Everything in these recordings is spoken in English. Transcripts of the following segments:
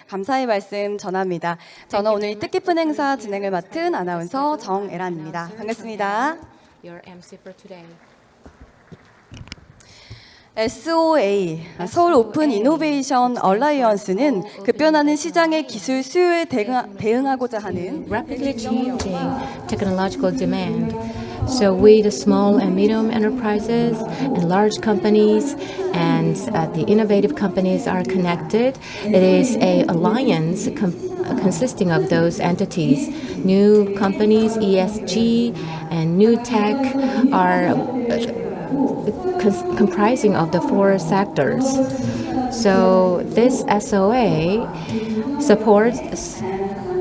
감사의 말씀 전합니다. 저는 오늘 이 뜻깊은 행사 진행을 맡은 아나운서 정애란입니다. 반갑습니다. Your MC for today. S.O.A, 서울 오픈 이노베이션 얼라이언스는 급변하는 시장의 기술 수요에 대응하고자 하는 Rapidly changing technological demand. So we, the small and medium enterprises and large companies and the innovative companies are connected. It is an alliance consisting of those entities. New companies, ESG, and new tech are comprising of the four sectors. So this S.O.A supports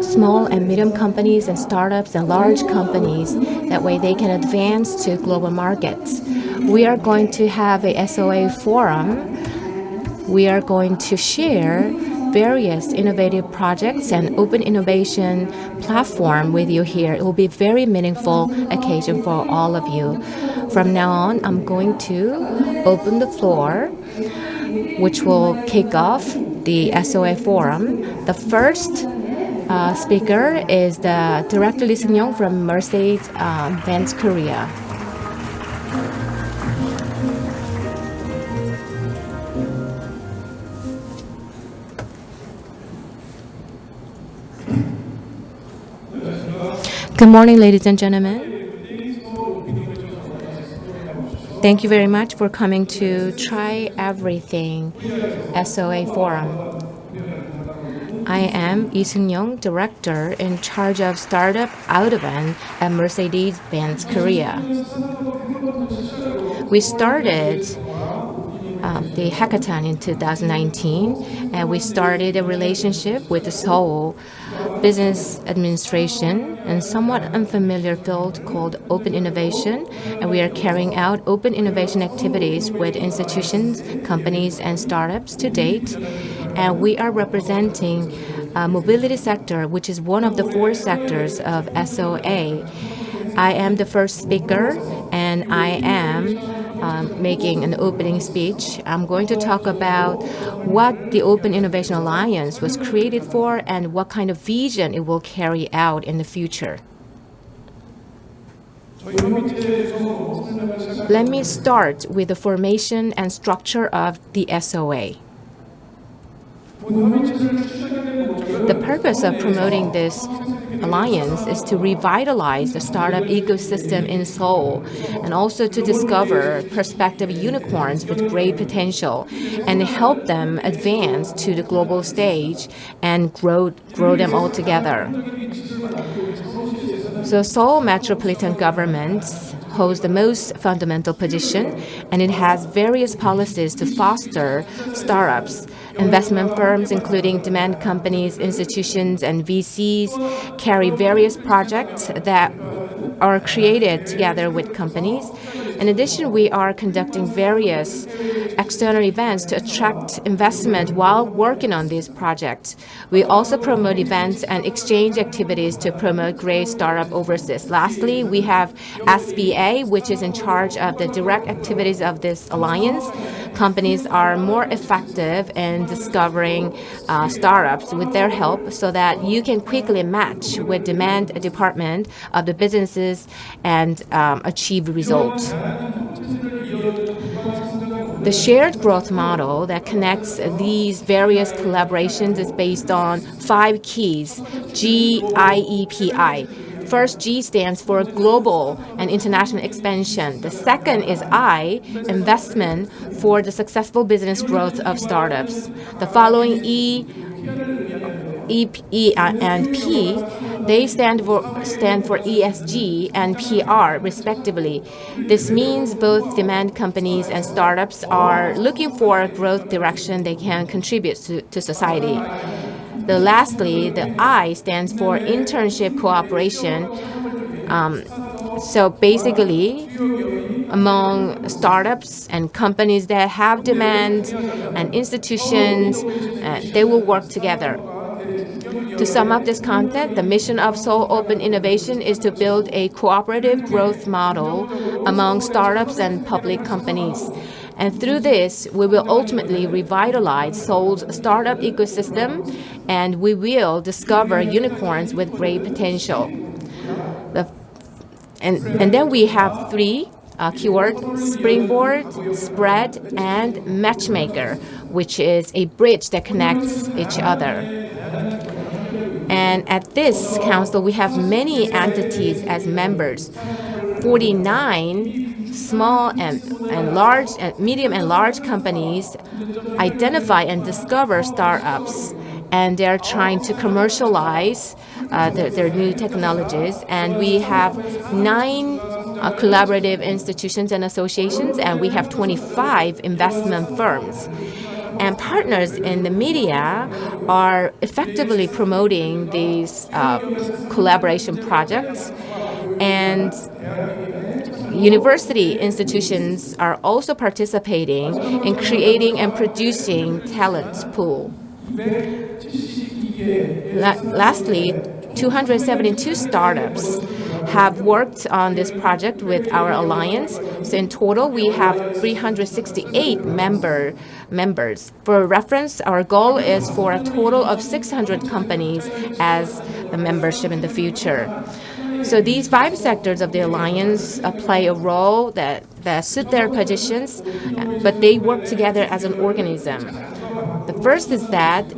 small and medium companies and startups and large companies. That way they can advance to global markets. We are going to have a S.O.A forum. We are going to share various innovative projects and open innovation platform with you here. It will be a very meaningful occasion for all of you. From now on, I'm going to open the floor, which will kick off the S.O.A forum. The first speaker is the Director Lee Seung-young from Mercedes-Benz Korea. Good morning, ladies and gentlemen. Thank you very much for coming to TryEverything S.O.A Forum. I am Lee Seung-young, Director in charge of Startup Autobahn at Mercedes-Benz Korea. We started the hackathon in 2019, and we started a relationship with the S.O.A Business Administration in a somewhat unfamiliar field called open innovation, and we are carrying out open innovation activities with institutions, companies, and startups to date. And we are representing mobility sector, which is one of the four sectors of S.O.A. I am the first speaker, and I am making an opening speech. I'm going to talk about what the Open Innovation Alliance was created for and what kind of vision it will carry out in the future. Let me start with the formation and structure of the S.O.A. The purpose of promoting this alliance is to revitalize the startup ecosystem in Seoul and also to discover prospective unicorns with great potential and help them advance to the global stage and grow them all together. So Seoul Metropolitan Government holds the most fundamental position, and it has various policies to foster startups. Investment firms, including demand companies, institutions, and VCs, carry various projects that are created together with companies. In addition, we are conducting various external events to attract investment while working on these projects. We also promote events and exchange activities to promote great startup overseas. Lastly, we have S.B.A, which is in charge of the direct activities of this alliance. Companies are more effective in discovering startups with their help so that you can quickly match with demand department of the businesses and achieve results. The shared growth model that connects these various collaborations is based on 5 keys, GIEPI. First, G stands for global and international expansion. The second is I, investment for the successful business growth of startups. The following E, and P, they stand for ESG and PR, respectively. This means both demand companies and startups are looking for a growth direction they can contribute to society. Lastly, the I stands for internship cooperation. So basically, among startups and companies that have demand and institutions, they will work together. To sum up this content, the mission of Seoul Open Innovation is to build a cooperative growth model among startups and public companies. And through this, we will ultimately revitalize Seoul's startup ecosystem, and we will discover unicorns with great potential. And then we have three keyword: springboard, spread, and matchmaker, which is a bridge that connects each other. And at this council, we have many entities as members. 49 small and large and medium and large companies identify and discover startups, and they're trying to commercialize their new technologies. And we have 9 collaborative institutions and associations, and we have 25 investment firms. And partners in the media are effectively promoting these collaboration projects. And university institutions are also participating in creating and producing talent pool. Lastly, 272 startups have worked on this project with our alliance. So in total, we have 368 members. For reference, our goal is for a total of 600 companies as the membership in the future. So these 5 sectors of the alliance play a role that suit their positions, but they work together as an organism. The first is that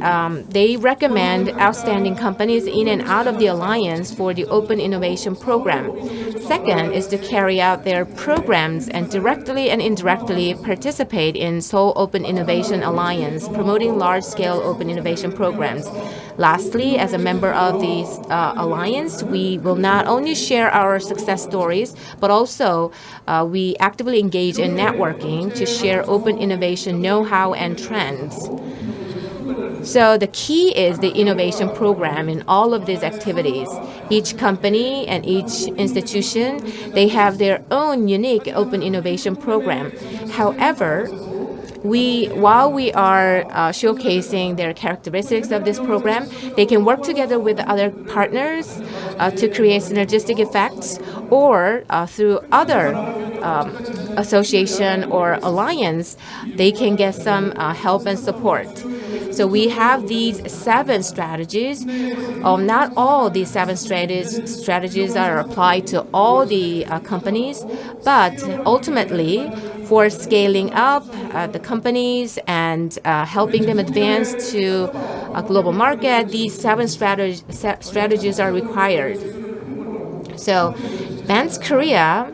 they recommend outstanding companies in and out of the alliance for the Open Innovation Program. Second is to carry out their programs and directly and indirectly participate in Seoul Open Innovation Alliance, promoting large-scale open innovation programs. Lastly, as a member of the alliance, we will not only share our success stories, but also we actively engage in networking to share open innovation know-how and trends. So the key is the innovation program in all of these activities. Each company and each institution, they have their own unique open innovation program. However, while we are showcasing their characteristics of this program, they can work together with other partners to create synergistic effects, or through other association or alliance, they can get some help and support. So we have these 7 strategies. Not all these 7 strategies are applied to all the companies, but ultimately, for scaling up the companies and helping them advance to a global market, these 7 strategies are required. So, Vans Korea,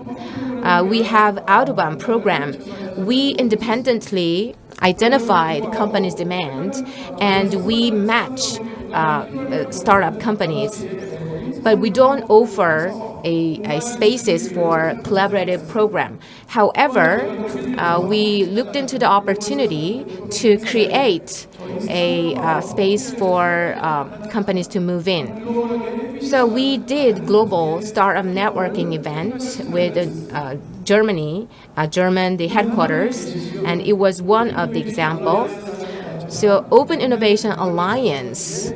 we have Autobahn program. We independently identified companies' demand, and we match startup companies. But we don't offer a spaces for collaborative program. However, we looked into the opportunity to create a space for companies to move in. So we did global startup networking event with Germany, the headquarters, and it was one of the example. So Open Innovation Alliance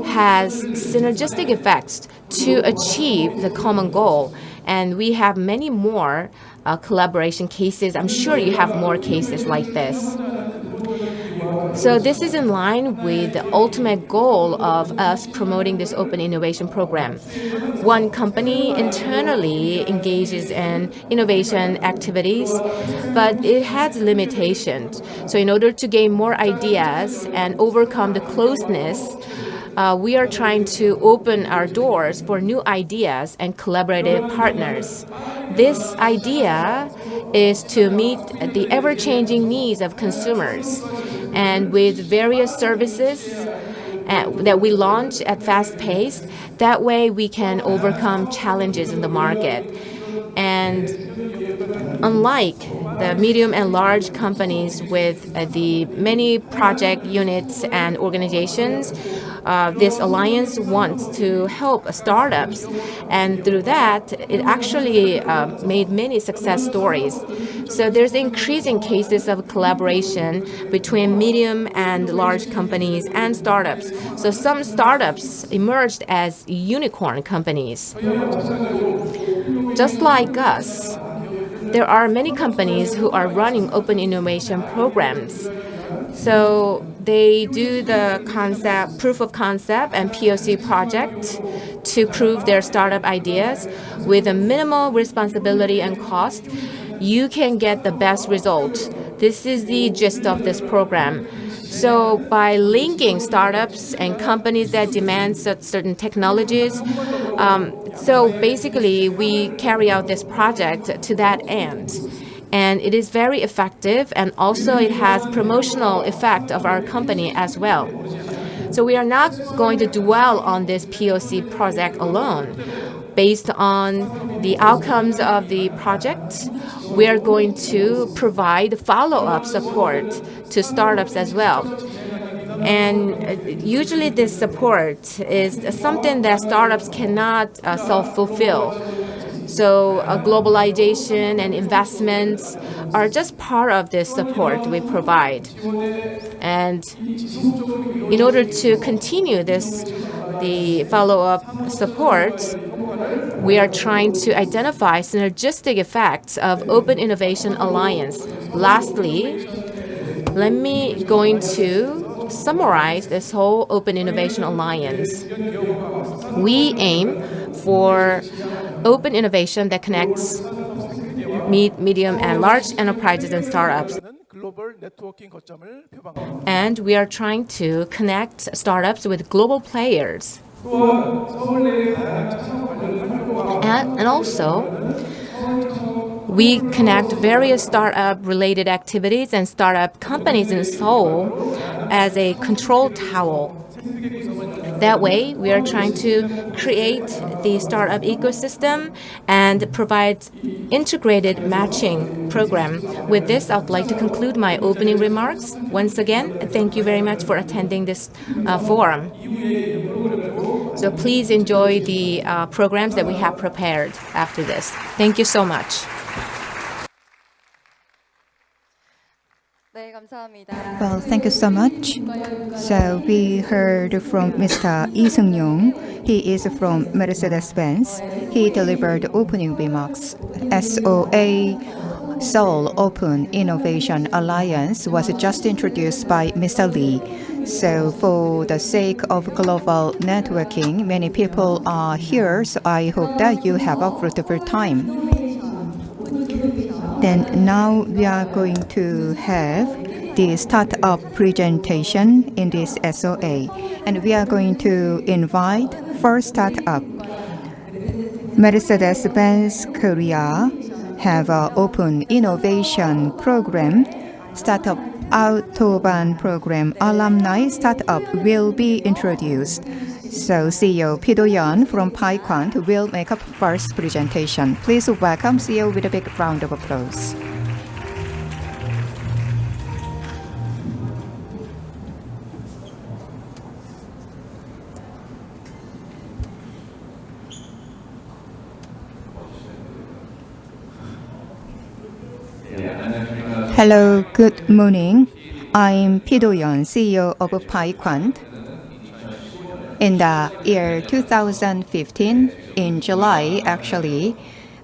has synergistic effects to achieve the common goal, and we have many more collaboration cases. I'm sure you have more cases like this. So this is in line with the ultimate goal of us promoting this open innovation program. One company internally engages in innovation activities, but it has limitations. So in order to gain more ideas and overcome the closeness, we are trying to open our doors for new ideas and collaborative partners. This idea is to meet the ever-changing needs of consumers, and with various services that we launch at fast pace, that way we can overcome challenges in the market. And unlike the medium and large companies with the many project units and organizations, this alliance wants to help startups, and through that, it actually made many success stories. So there's increasing cases of collaboration between medium and large companies and startups. So some startups emerged as unicorn companies. Just like us, there are many companies who are running open innovation programs. So they do the proof of concept and POC project to prove their startup ideas with a minimal responsibility and cost. You can get the best result. This is the gist of this program. So by linking startups and companies that demand certain technologies, so basically we carry out this project to that end. And it is very effective, and also it has promotional effect of our company as well. So we are not going to dwell on this POC project alone. Based on the outcomes of the project, we are going to provide follow-up support to startups as well. And usually this support is something that startups cannot self-fulfill. So globalization and investments are just part of this support we provide. And in order to continue the follow-up support, we are trying to identify synergistic effects of Open Innovation Alliance. Lastly, let me going to summarize this whole Open Innovation Alliance. We aim for open innovation that connects medium and large enterprises and startups. And we are trying to connect startups with global players. And also, we connect various startup-related activities and startup companies in Seoul as a control tower. That way, we are trying to create the startup ecosystem and provide integrated matching program. With this, I would like to conclude my opening remarks. Once again, thank you very much for attending this forum. So please enjoy the programs that we have prepared after this. Thank you so much. 네, 감사합니다. Well, thank you so much. So we heard from Mr. Lee Seung-yong. He is from Mercedes-Benz. He delivered opening remarks. S.O.A. Seoul Open Innovation Alliance was just introduced by Mr. Lee. So for the sake of global networking, many people are here, so I hope that you have a fruitful time. Then now we are going to have the startup presentation in this S.O.A. And we are going to invite first startup. Mercedes-Benz Korea have an open innovation program. Startup Autobahn program alumni startup will be introduced. So CEO Pee Do-yeon from PyQuant will make a first presentation. Please welcome CEO with a big round of applause. Hello, good morning. I'm Pee Do-yeon, CEO of PyQuant. In the year 2015, in July, actually,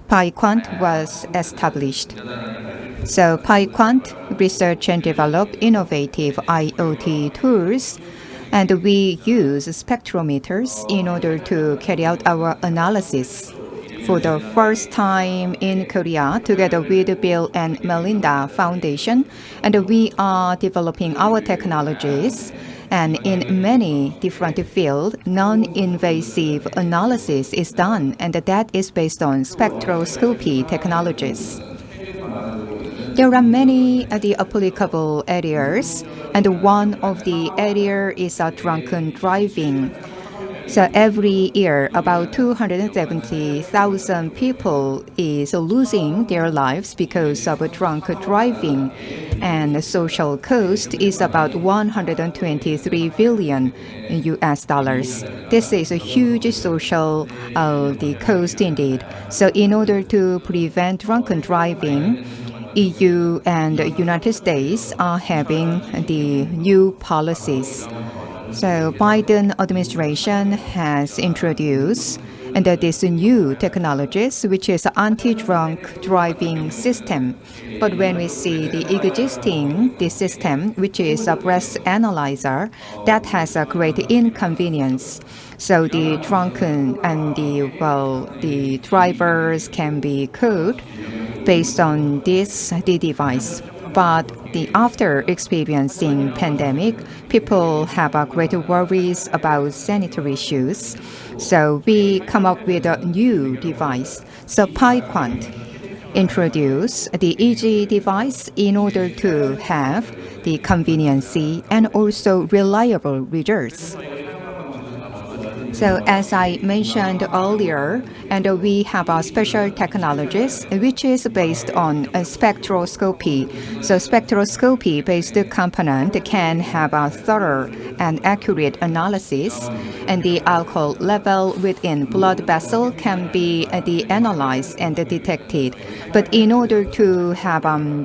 PyQuant was established. So PyQuant research and develop innovative IoT tools, and we use spectrometers in order to carry out our analysis. For the first time in Korea, together with Bill and Melinda Foundation, and we are developing our technologies. And in many different fields, non-invasive analysis is done, and that is based on spectroscopy technologies. There are many applicable areas, and one of the areas is drunken driving. So every year, about 270,000 people is losing their lives because of drunk driving, and the social cost is about 123 billion US dollars. This is a huge social the cost indeed. So in order to prevent drunken driving, EU and United States are having the new policies. So Biden administration has introduced and this new technologies, which is anti-drunk driving system. But when we see the existing the system, which is a breath analyzer, that has a great inconvenience. So the drunken and the drivers can be caught based on the device. But after experiencing pandemic, people have greater worries about sanitary issues. So we come up with a new device. So PyQuant introduced the EG device in order to have the conveniency and also reliable results. So as I mentioned earlier, and we have a special technologies which is based on a spectroscopy. So spectroscopy-based component can have a thorough and accurate analysis, and the alcohol level within blood vessel can be analyzed and detected. But in order to have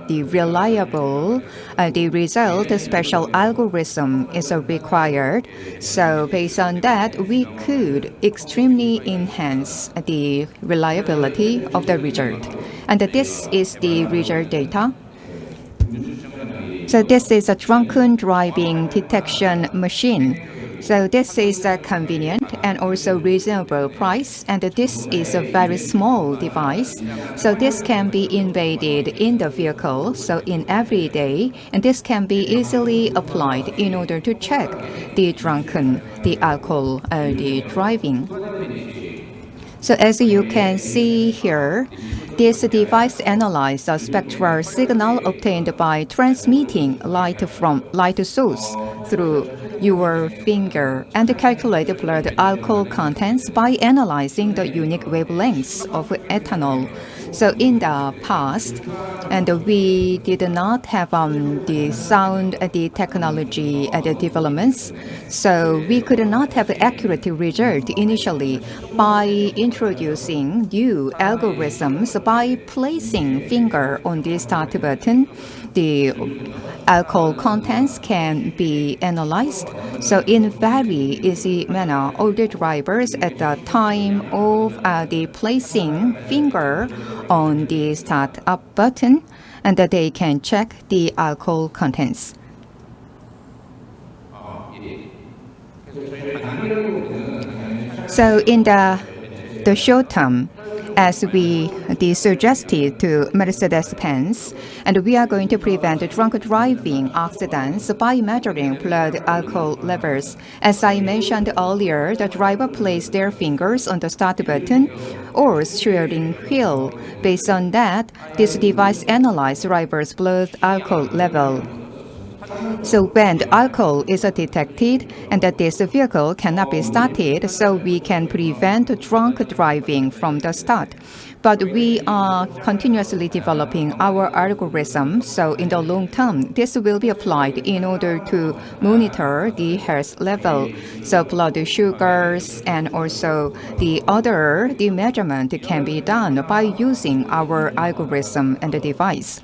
the reliable the result, a special algorithm is required. So based on that, we could extremely enhance the reliability of the result. And this is the result data. So this is a drunken driving detection machine. So this is a convenient and also reasonable price, and this is a very small device. So this can be embedded in the vehicle, so in every day, and this can be easily applied in order to check the alcohol, the driving. So as you can see here, this device analyzes a spectral signal obtained by transmitting light from light source through your finger and calculate blood alcohol contents by analyzing the unique wavelengths of ethanol. So in the past, and we did not have the sound the technology the developments, so we could not have accurate result initially. By introducing new algorithms, by placing finger on the start button, the alcohol contents can be analyzed. So in very easy manner, all the drivers at the time of the placing finger on the start up button, and they can check the alcohol contents. So in the short term, as we suggested to Mercedes-Benz, and we are going to prevent drunk driving accidents by measuring blood alcohol levels. As I mentioned earlier, the driver places their fingers on the start button or steering wheel. Based on that, this device analyzes driver's blood alcohol level. So when the alcohol is detected and that this vehicle cannot be started, so we can prevent drunk driving from the start. But we are continuously developing our algorithm, so in the long term, this will be applied in order to monitor the health level, so blood sugars and also the measurement can be done by using our algorithm and the device.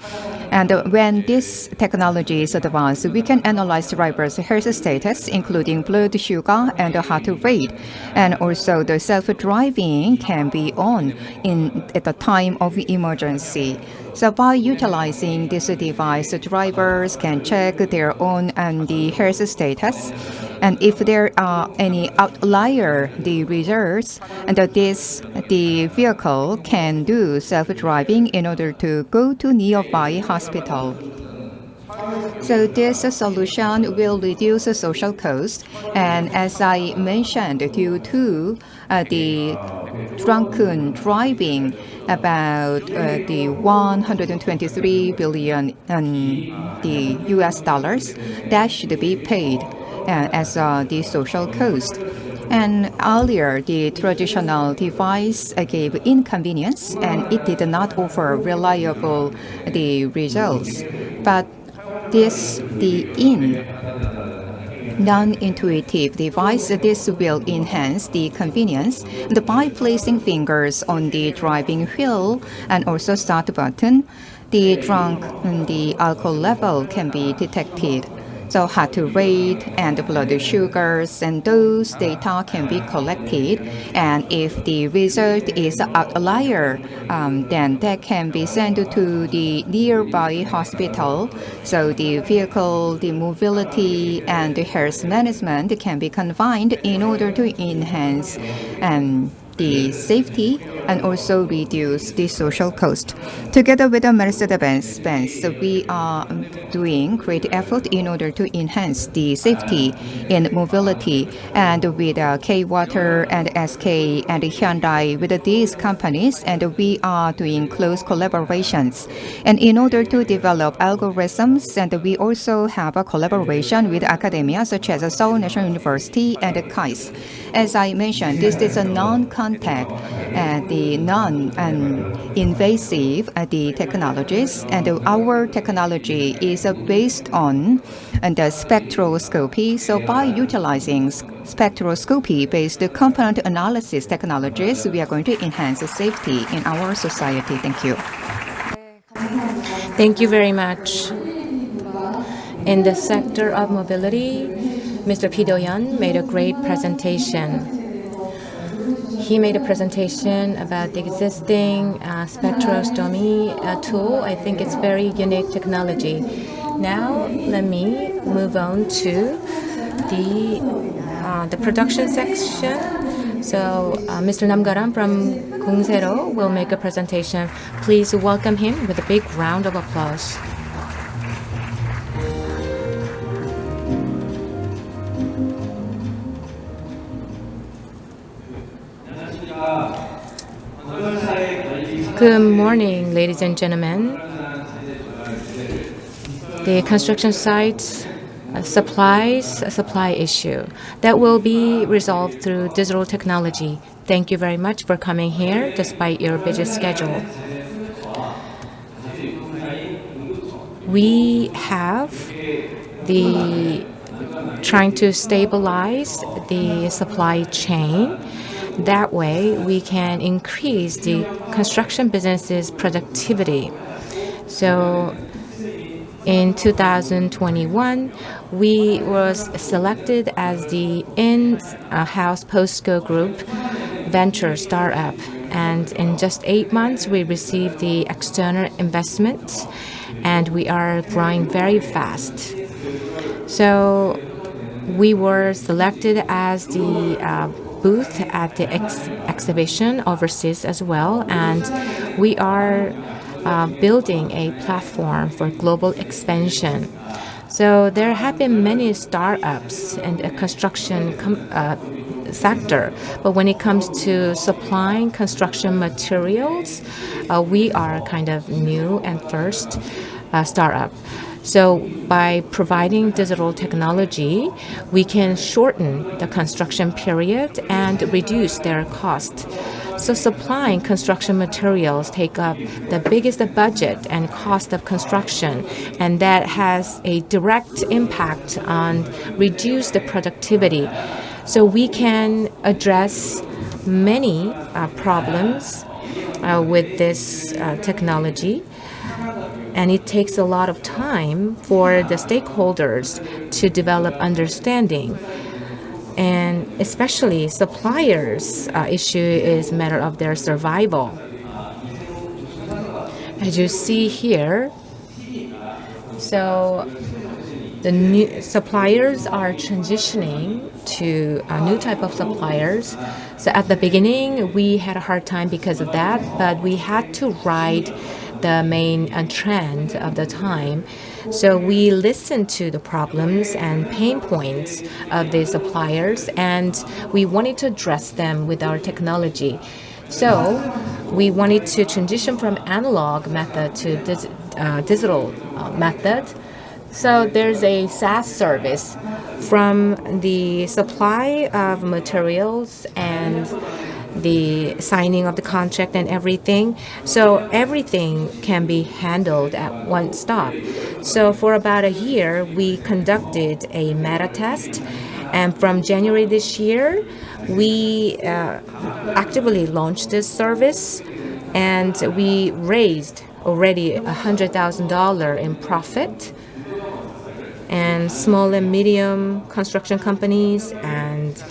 And when this technology is advanced, we can analyze drivers' health status, including blood sugar and heart rate, and also the self-driving can be on at the time of emergency. So by utilizing this device, drivers can check their own and the health status, and if there are any outlier the results, and the vehicle can do self-driving in order to go to nearby hospital. So this solution will reduce the social cost, and as I mentioned, due to the drunken driving, about the 123 billion the US dollars that should be paid as the social cost. And earlier, the traditional device gave inconvenience, and it did not offer reliable the results. But the non-intuitive device, this will enhance the convenience. And by placing fingers on the driving wheel and also start button, the alcohol level can be detected. So heart rate and blood sugars, and those data can be collected. And if the result is outlier, then that can be sent to the nearby hospital. So the vehicle, the mobility, and the health management can be combined in order to enhance the safety and also reduce the social cost. Together with the Mercedes-Benz, we are doing great effort in order to enhance the safety in mobility. And with K-Water and SK and Hyundai, with these companies, and we are doing close collaborations. And in order to develop algorithms, and we also have a collaboration with academia such as S.O.A National University and KAIST. As I mentioned, this is a non-contact, the non-invasive the technologies, and our technology is based on the spectroscopy. So by utilizing spectroscopy-based component analysis technologies, we are going to enhance the safety in our society. Thank you. Thank you very much. In the sector of mobility, Mr. Pee Do-yeon made a great presentation. He made a presentation about the existing spectrostomy tool. I think it's very unique technology. Now, let me move on to the production section. So, Mr. Namgaram from Kungsero will make a presentation. Please welcome him with a big round of applause. Good morning, ladies and gentlemen. The construction site supplies a supply issue that will be resolved through digital technology. Thank you very much for coming here despite your busy schedule. We have trying to stabilize the supply chain. That way, we can increase the construction business's productivity. So, in 2021, we was selected as the in-house POSCO Group venture startup. And in just 8 months, we received the external investment, and we are growing very fast. So, we were selected as the booth at the exhibition overseas as well, and we are building a platform for global expansion. So there have been many startups in the construction sector, but when it comes to supplying construction materials, we are kind of new and first startup. So by providing digital technology, we can shorten the construction period and reduce their cost. So supplying construction materials take up the biggest budget and cost of construction, and that has a direct impact on reduce the productivity. So we can address many problems with this technology. And it takes a lot of time for the stakeholders to develop understanding. And especially suppliers' issue is a matter of their survival. As you see here, so the new suppliers are transitioning to a new type of suppliers. So at the beginning, we had a hard time because of that, but we had to ride the main trend of the time. So we listened to the problems and pain points of the suppliers, and we wanted to address them with our technology. So we wanted to transition from analog method to digital method. So there's a SaaS service from the supply of materials and the signing of the contract and everything. So everything can be handled at one stop. So for about a year, we conducted a beta test. And from January this year, we actively launched this service. And we raised already $100,000 in profit. and small and medium construction companies and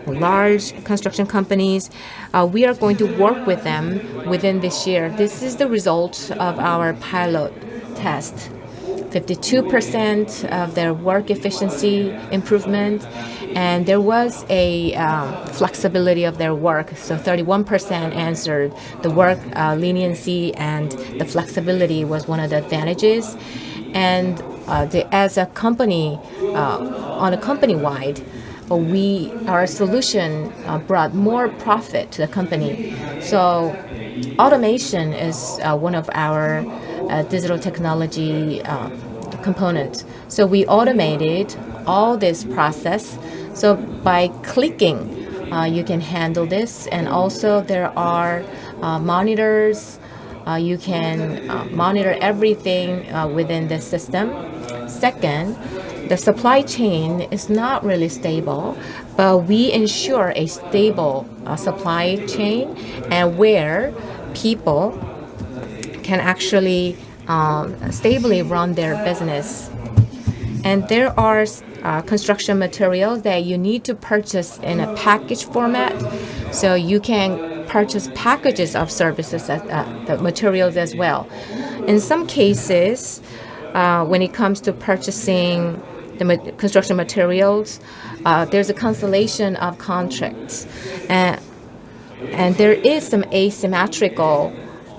large construction companies. We are going to work with them within this year. This is the result of our pilot test. 52% of their work efficiency improvement, and there was a flexibility of their work. So 31% answered the work leniency and the flexibility was one of the advantages. And as a company, on a company-wide, our solution brought more profit to the company. So automation is one of our digital technology components. So we automated all this process. So by clicking, you can handle this. And also there are monitors. You can monitor everything within the system. Second, the supply chain is not really stable, but we ensure a stable supply chain and where people can actually stably run their business. And there are construction materials that you need to purchase in a package format. So you can purchase packages of services, the materials as well. In some cases, when it comes to purchasing the construction materials, there's a constellation of contracts. And there is some asymmetrical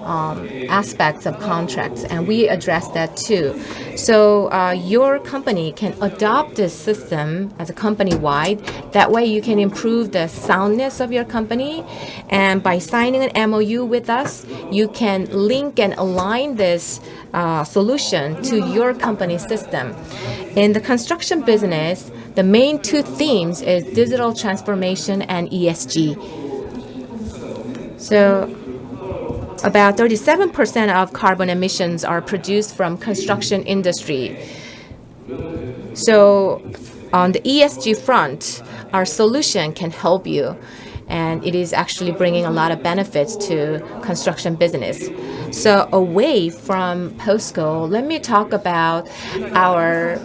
aspects of contracts, and we address that too. So your company can adopt this system as a company-wide. That way you can improve the soundness of your company, and by signing an MOU with us, you can link and align this solution to your company's system. In the construction business, the main two themes is digital transformation and ESG. So about 37% of carbon emissions are produced from construction industry. So on the ESG front, our solution can help you, and it is actually bringing a lot of benefits to construction business. So away from POSCO, let me talk about our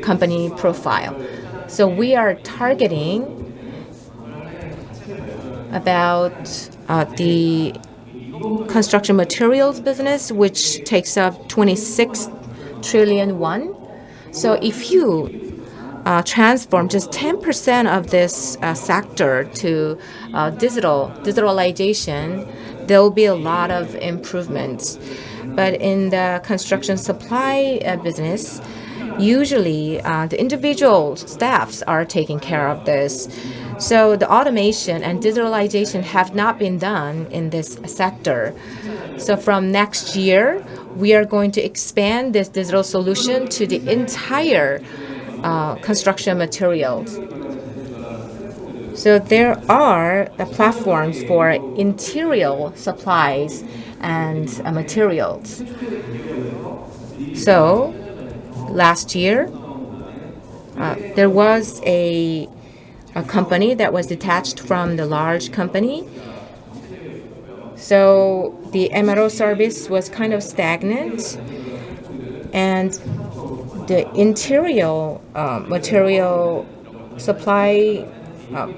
company profile. So we are targeting about the construction materials business, which takes up 26 trillion won. So if you transform just 10% of this sector to digitalization, there will be a lot of improvements. But in the construction supply business, usually the individual staffs are taking care of this. So the automation and digitalization have not been done in this sector. So from next year, we are going to expand this digital solution to the entire construction materials. So there are platforms for interior supplies and materials. So last year, there was a company that was detached from the large company. So the MRO service was kind of stagnant, and the interior material supply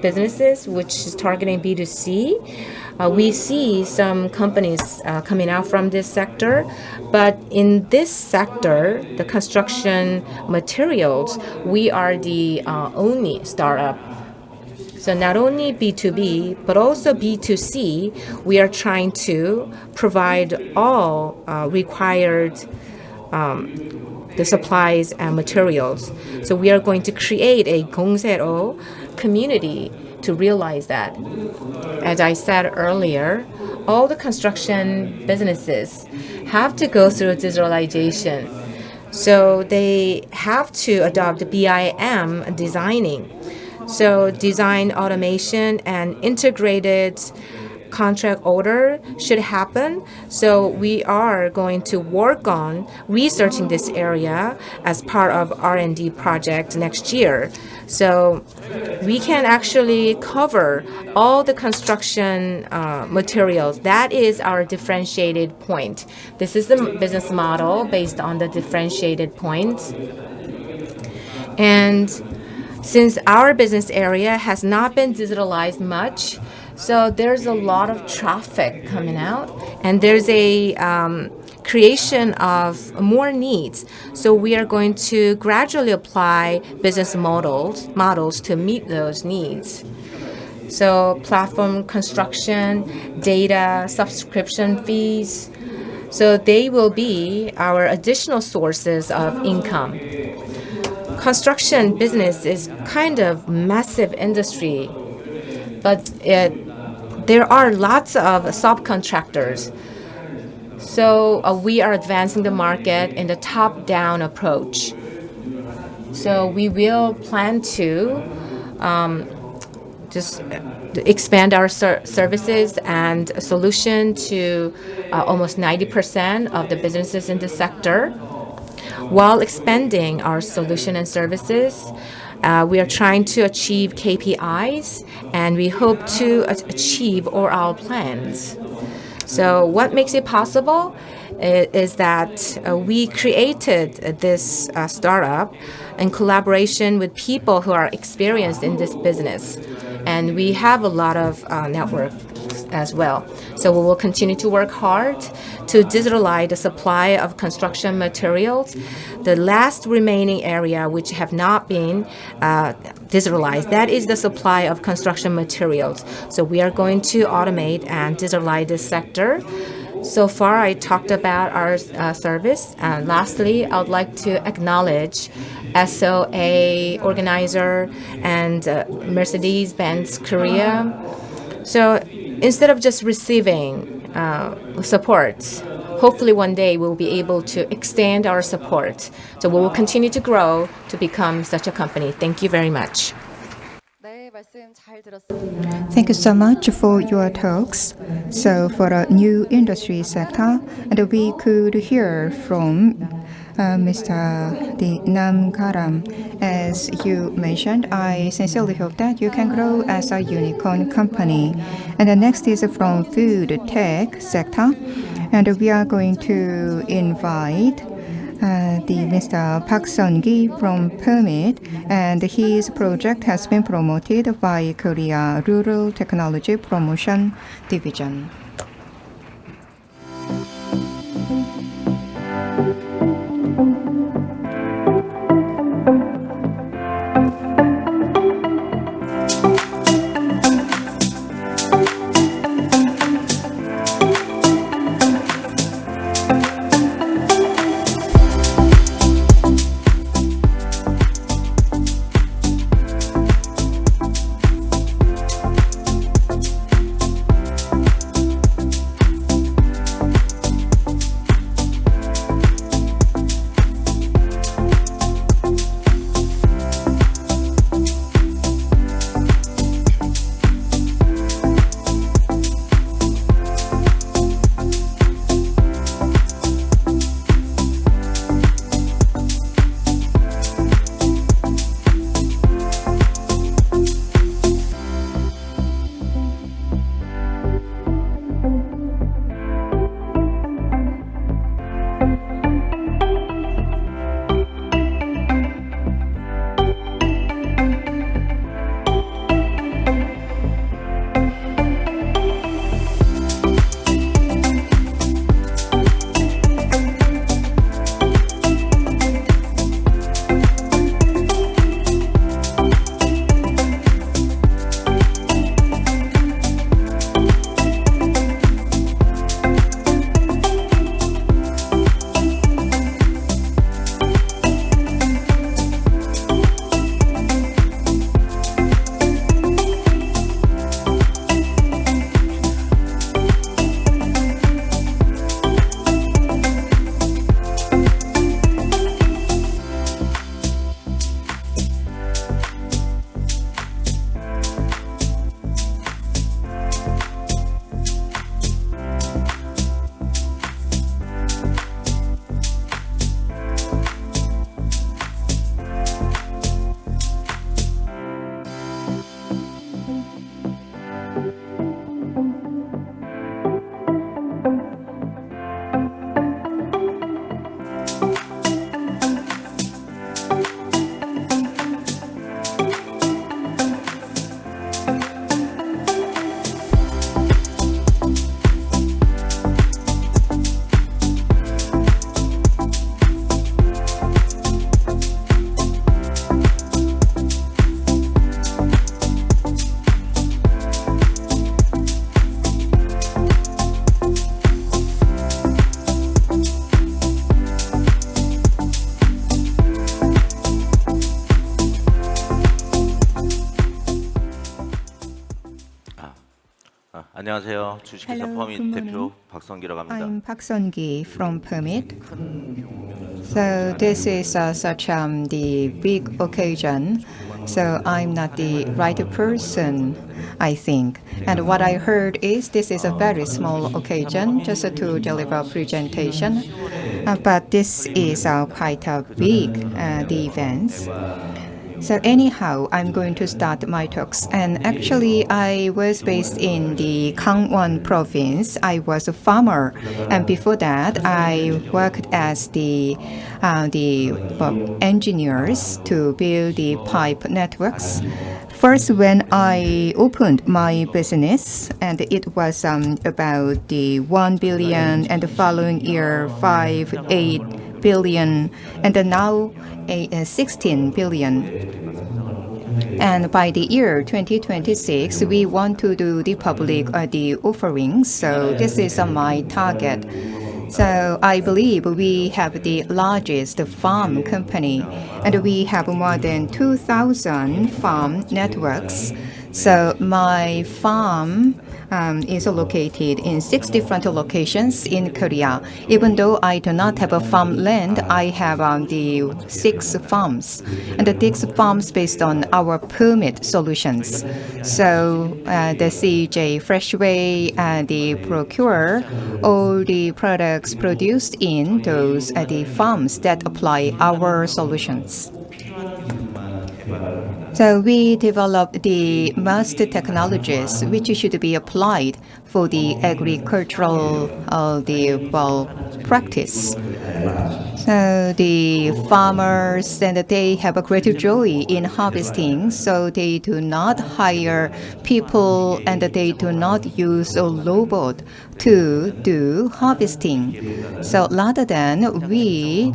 businesses, which is targeting B2C, we see some companies coming out from this sector. But in this sector, the construction materials, we are the only startup. So not only B2B, but also B2C, we are trying to provide all required the supplies and materials. So we are going to create a 공세로 community to realize that. As I said earlier, all the construction businesses have to go through digitalization. So they have to adopt BIM designing. So design automation and integrated contract order should happen. So we are going to work on researching this area as part of R&D project next year. So we can actually cover all the construction materials. That is our differentiated point. This is the business model based on the differentiated points. And since our business area has not been digitalized much, so there's a lot of traffic coming out, and there's a creation of more needs. So we are going to gradually apply business models to meet those needs. So platform construction, data, subscription fees. So they will be our additional sources of income. Construction business is kind of massive industry, but there are lots of subcontractors. So we are advancing the market in the top-down approach. So we will plan to just expand our services and solution to almost 90% of the businesses in the sector. While expanding our solution and services, we are trying to achieve KPIs, and we hope to achieve all our plans. So what makes it possible is that we created this startup in collaboration with people who are experienced in this business. And we have a lot of network as well. So we will continue to work hard to digitalize the supply of construction materials. The last remaining area which have not been digitalized, that is the supply of construction materials. So we are going to automate and digitalize this sector. So far, I talked about our service. Lastly, I would like to acknowledge S.O.A. organizer and Mercedes-Benz Korea. So instead of just receiving support, hopefully one day we'll be able to extend our support. So we will continue to grow to become such a company. Thank you very much. 네, 말씀 잘 들었습니다. Thank you so much for your talks. So for a new industry sector, and we could hear from Mr. Nam Karam. As you mentioned, I sincerely hope that you can grow as a unicorn company. And the next is from food tech sector, and we are going to invite Mr. Park Sun-gi from Permit, and his project has been promoted by Korea Rural Technology Promotion Division. 안녕하세요. 주식회사 Hello, 퍼밋 good 대표 morning. 박성기라고 합니다. I'm Park Sun-gi from Permit. So this is such the big occasion. So I'm not the right person, I think. And what I heard is this is a very small occasion just to deliver a presentation. But this is quite a big the events. So anyhow, I'm going to start my talks. And actually, I was based in the Gangwon province. I was a farmer, and before that, I worked as the engineers to build the pipe networks. First, when I opened my business, and it was about the 1 billion, and the following year 8 billion, and then now 16 billion. And by the year 2026, we want to do the public the offerings. So this is my target. So I believe we have the largest farm company, and we have more than 2,000 farm networks. So my farm is located in 6 different locations in Korea. Even though I do not have a farmland, I have the 6 farms. And these farms based on our permit solutions. So the CJ Freshway, the Procure, all the products produced in those the farms that apply our solutions. So we developed the most technologies which should be applied for the agricultural practice. So the farmers and they have a great joy in harvesting. So they do not hire people and they do not use a robot to do harvesting. So rather than we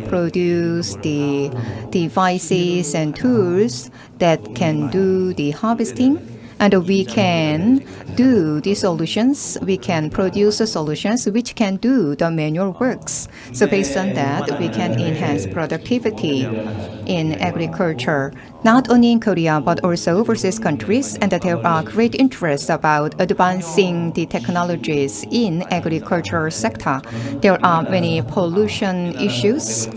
produce the devices and tools that can do the harvesting, and we can do the solutions, we can produce the solutions which can do the manual works. So based on that, we can enhance productivity in agriculture, not only in Korea, but also overseas countries. And there are great interests about advancing the technologies in agriculture sector. There are many pollution issues.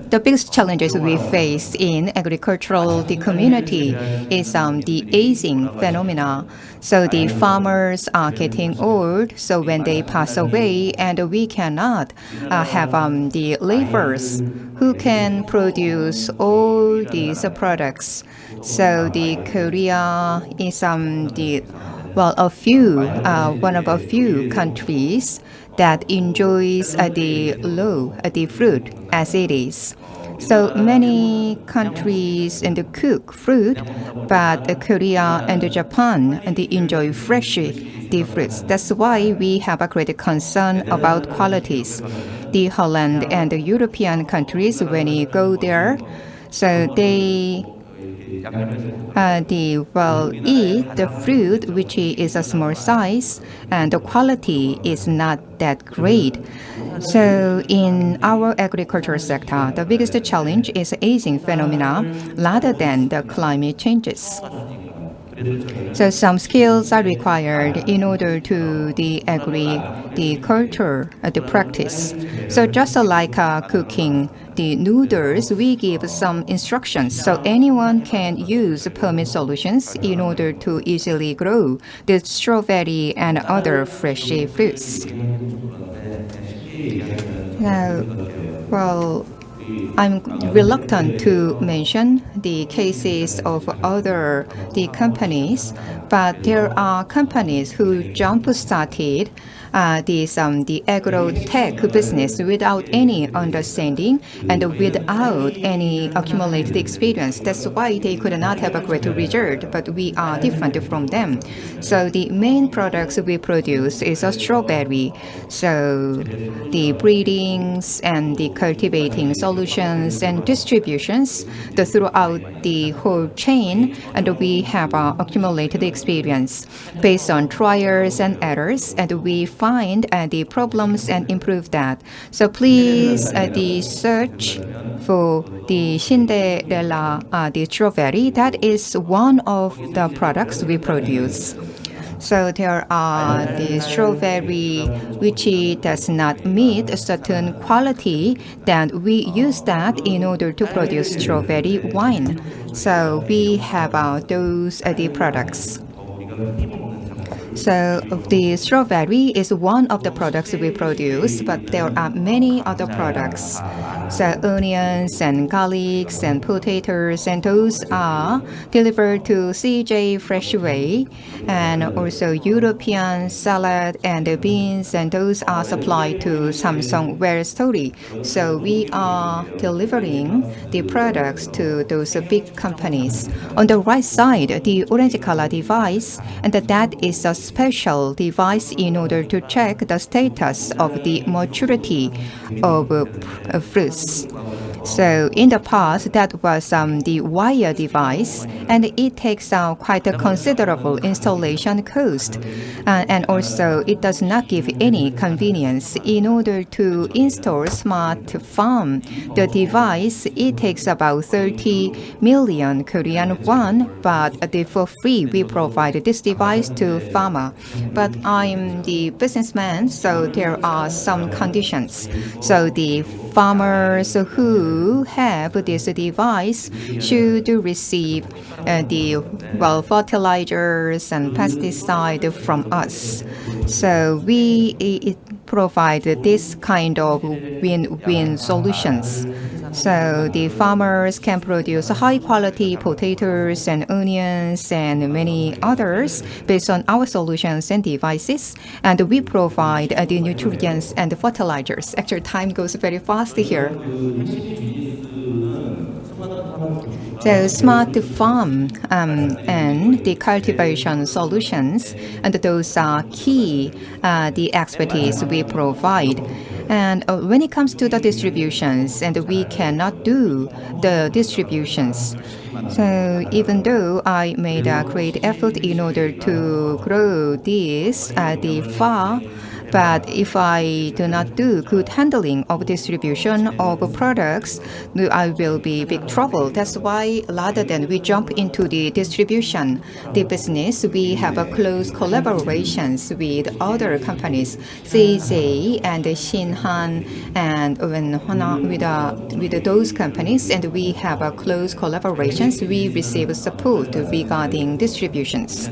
The biggest challenges we face in agricultural the community is the aging phenomena. So the farmers are getting old, so when they pass away, and we cannot have the laborers who can produce all these products. So the Korea is one of a few countries that enjoys the low the fruit as it is. So many countries cook fruit, but Korea and Japan they enjoy fresh the fruits. That's why we have a great concern about qualities. The Holland and the European countries, when you go there, so they eat the fruit which is a small size, and the quality is not that great. So in our agriculture sector, the biggest challenge is aging phenomena rather than the climate changes. So some skills are required in order to the culture, the practice. So just like cooking the noodles, we give some instructions. So anyone can use permit solutions in order to easily grow the strawberry and other fresh fruits. Now, I'm reluctant to mention the cases of other companies, but there are companies who jump-started the agro-tech business without any understanding and without any accumulated experience. That's why they could not have a great result, but we are different from them. So the main products we produce is a strawberry. So the breedings and the cultivating solutions and distributions throughout the whole chain, and we have accumulated experience based on trials and errors, and we find the problems and improve that. So please the search for the Cinderella the strawberry. That is one of the products we produce. So there are the strawberry which does not meet a certain quality, then we use that in order to produce strawberry wine. So we have those the products. So the strawberry is one of the products we produce, but there are many other products. So onions and garlics and potatoes, and those are delivered to CJ Freshway, and also European salad and the beans, and those are supplied to Samsung Wear Story. So we are delivering the products to those big companies. On the right side, the orange color device, and that is a special device in order to check the status of the maturity of fruits. So in the past, that was the wire device, and it takes quite a considerable installation cost. And also, it does not give any convenience. In order to install Smart Farm, the device, it takes about 30 million Korean won, but for free, we provide this device to farmer. But I'm the businessman, so there are some conditions. So the farmers who have this device should receive the fertilizers and pesticide from us. So we provide this kind of win-win solutions. So the farmers can produce high-quality potatoes and onions and many others based on our solutions and devices, and we provide the nutrients and the fertilizers. Actually, time goes very fast here. So smart farm and the cultivation solutions, and those are key, the expertise we provide. And when it comes to the distributions, and we cannot do the distributions. So even though I made a great effort in order to grow this the far, but if I do not do good handling of distribution of products, I will be big trouble. That's why rather than we jump into the distribution, the business, we have a close collaborations with other companies, CJ and Shinhan, and with those companies, and we have a close collaborations. We receive support regarding distributions.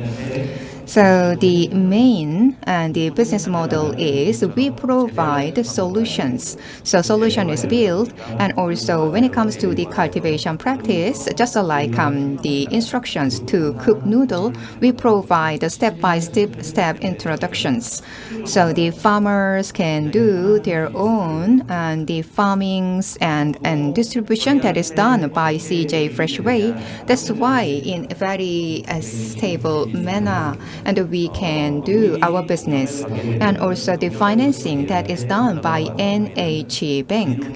So the main and the business model is we provide solutions. So solution is built, and also when it comes to the cultivation practice, just like the instructions to cook noodle, we provide step-by-step introductions. So the farmers can do their own and the farmings and distribution that is done by CJ Freshway. That's why in a very stable manner, and we can do our business, and also the financing that is done by NH Bank.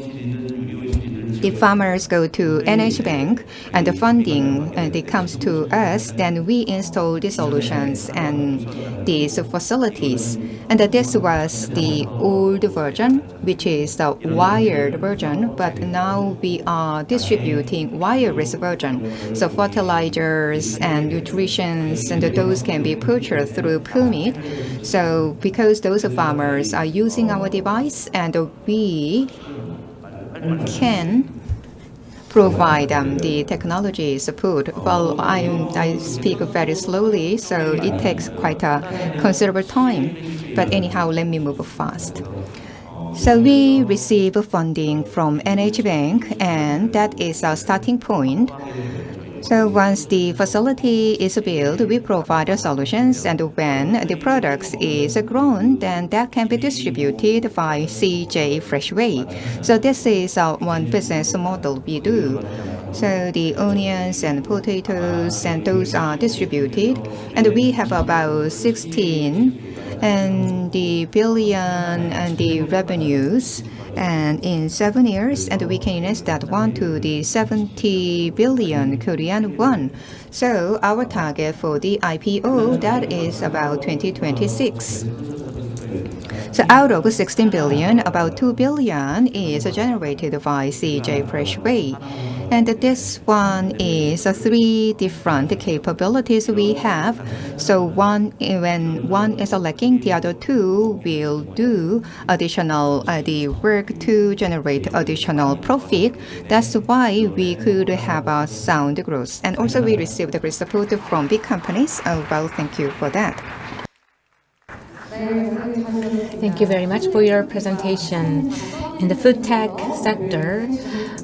The farmers go to NH Bank, and the funding it comes to us. Then we install the solutions and these facilities. And this was the old version, which is the wired version. But now we are distributing wireless version. So fertilizers and nutritions, and those can be purchased through permit. So because those farmers are using our device, and we can provide the technology support. Well, I speak very slowly, so it takes quite a considerable time. But anyhow, let me move fast. So we receive funding from NH Bank, and that is our starting point. So once the facility is built, we provide the solutions, and when the products is grown, then that can be distributed by CJ Freshway. So this is our one business model we do. So the onions and potatoes, and those are distributed, and we have about 16 and the billion and the revenues, and in 7 years, and we can invest that one to the 70 billion Korean won. So our target for the IPO, that is about 2026. So out of 16 billion, about 2 billion is generated by CJ Freshway. And this one is three different capabilities we have. So when one is lacking, the other two will do additional the work to generate additional profit. That's why we could have a sound growth. And also we received great support from big companies. Well, thank you for that. Thank you very much for your presentation. In the food tech sector,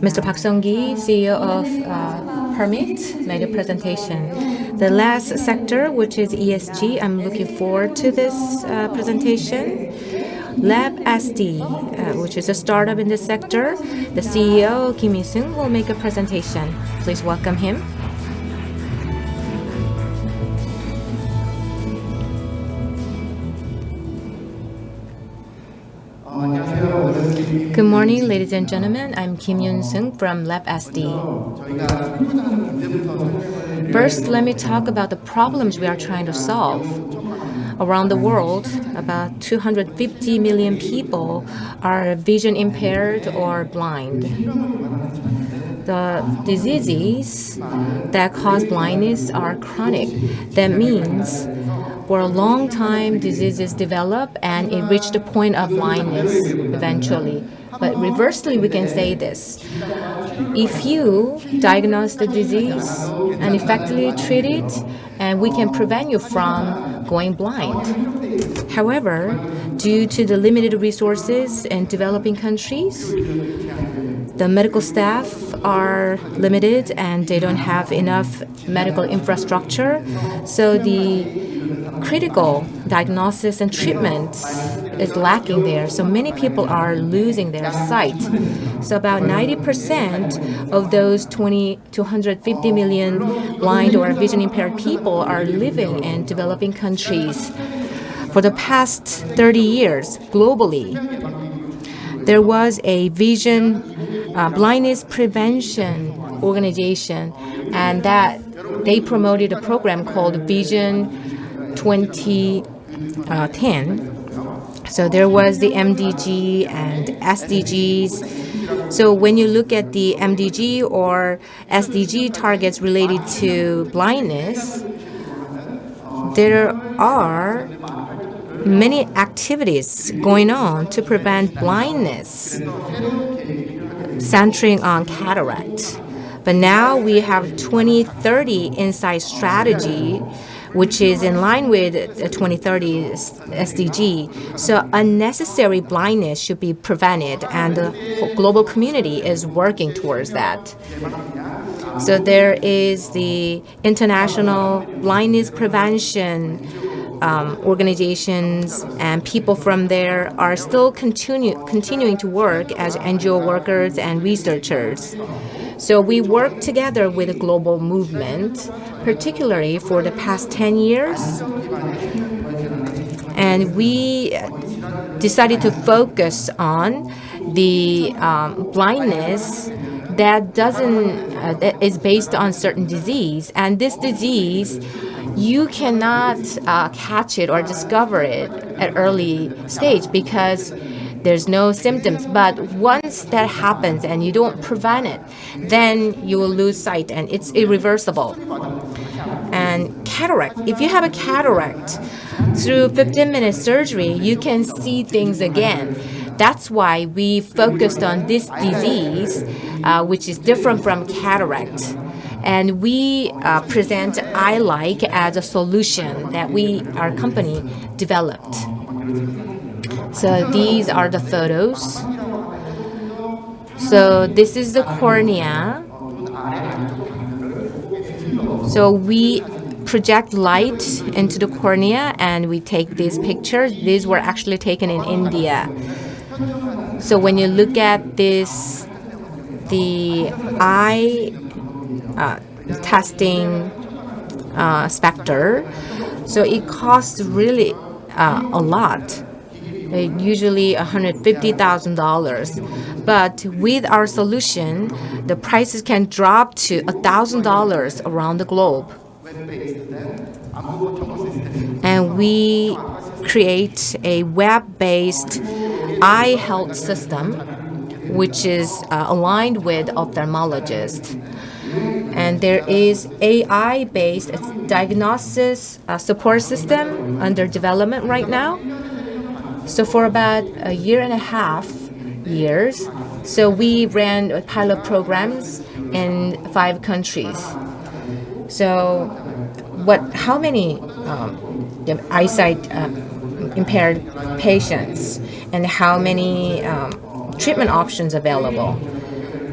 Mr. Park Sung-gi, CEO of Permit, made a presentation. The last sector, which is ESG, I'm looking forward to this presentation. Lab SD, which is a startup in this sector, the CEO, Kim Il-sung, will make a presentation. Please welcome him. Good morning, ladies and gentlemen. I'm Kim Yoon-sung from Lab SD. First, let me talk about the problems we are trying to solve. Around the world, about 250 million people are vision impaired or blind. The diseases that cause blindness are chronic. That means for a long time, diseases develop and it reached the point of blindness eventually. But reversely, we can say this. If you diagnose the disease and effectively treat it, and we can prevent you from going blind. However, due to the limited resources in developing countries, the medical staff are limited and they don't have enough medical infrastructure. So the critical diagnosis and treatment is lacking there. So many people are losing their sight. So about 90% of those 250 million blind or vision impaired people are living in developing countries. For the past 30 years, globally, there was a vision blindness prevention organization, and that they promoted a program called Vision 2010. So there was the MDG and SDGs. So when you look at the MDG or SDG targets related to blindness, there are many activities going on to prevent blindness, centering on cataract. But now we have 2030 Insight strategy, which is in line with the 2030 SDG. So unnecessary blindness should be prevented, and the global community is working towards that. So there is the International Blindness Prevention organizations, and people from there are still continuing to work as NGO workers and researchers. So we work together with a global movement, particularly for the past 10 years. And we decided to focus on the blindness that is based on certain disease. And this disease, you cannot catch it or discover it at early stage because there's no symptoms. But once that happens and you don't prevent it, then you will lose sight, and it's irreversible. And cataract, if you have a cataract, through 15-minute surgery, you can see things again. That's why we focused on this disease, which is different from cataract. And we present iLike as a solution that our company developed. So these are the photos. So this is the cornea. So we project light into the cornea and we take these pictures. These were actually taken in India. So when you look at this, the eye testing specter, so it costs really a lot, usually $150,000. But with our solution, the prices can drop to $1,000 around the globe. And we create a web-based eye health system which is aligned with ophthalmologists. And there is AI-based diagnosis support system under development right now. So for about a year and a half years, so we ran pilot programs in 5 countries. So how many eyesight impaired patients and how many treatment options available?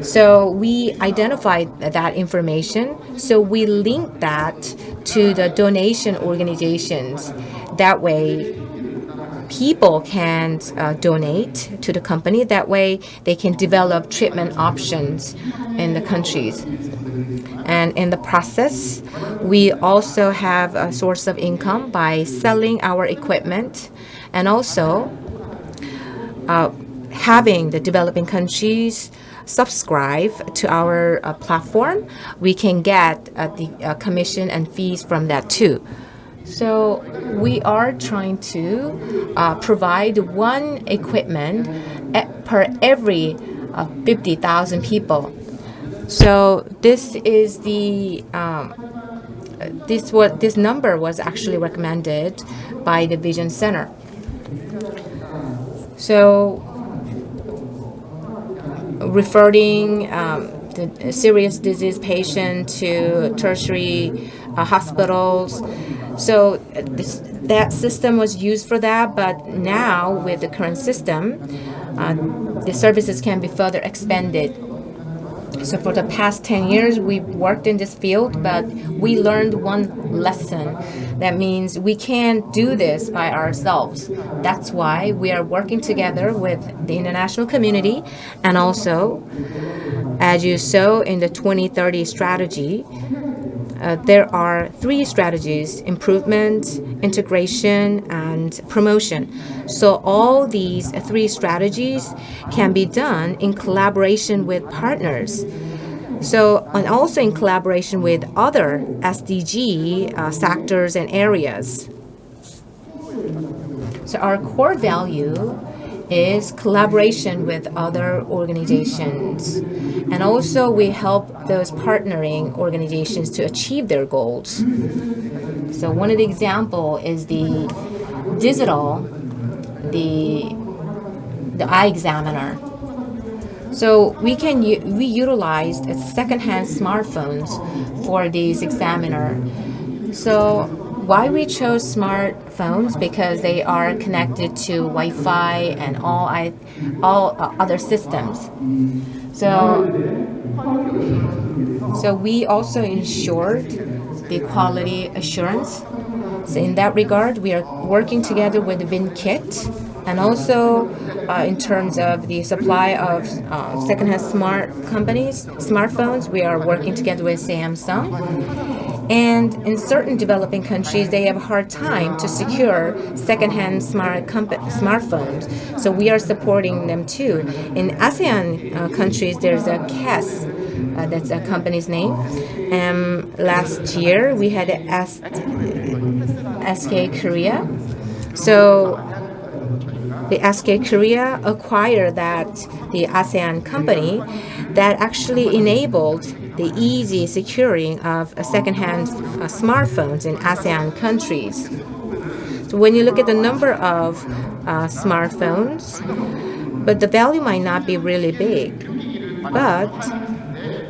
So we identified that information. So we linked that to the donation organizations. That way, people can donate to the company. That way, they can develop treatment options in the countries. And in the process, we also have a source of income by selling our equipment and also having the developing countries subscribe to our platform. We can get the commission and fees from that too. So we are trying to provide one equipment per every 50,000 people. So this is this number was actually recommended by the Vision Center. So referring the serious disease patient to tertiary hospitals. So that system was used for that, but now with the current system, the services can be further expanded. So for the past 10 years, we've worked in this field, but we learned one lesson. That means we can't do this by ourselves. That's why we are working together with the international community. And also, as you saw in the 2030 strategy, there are 3 strategies: improvement, integration, and promotion. So all these 3 strategies can be done in collaboration with partners. So, and also in collaboration with other SDG sectors and areas. So our core value is collaboration with other organizations. And also we help those partnering organizations to achieve their goals. So one of the example is the digital, the eye examiner. So we utilize secondhand smartphones for these examiner. So why we chose smartphones? Because they are connected to Wi-Fi and all other systems. So we also ensured the quality assurance. So in that regard, we are working together with VinKit, and also in terms of the supply of secondhand smartphones, we are working together with Samsung. And in certain developing countries, they have a hard time to secure secondhand smartphones. So we are supporting them too. In ASEAN countries, there's a KES, that's a company's name. Last year, we had SK Korea. So the SK Korea acquired the ASEAN company that actually enabled the easy securing of secondhand smartphones in ASEAN countries. So when you look at the number of smartphones, but the value might not be really big, but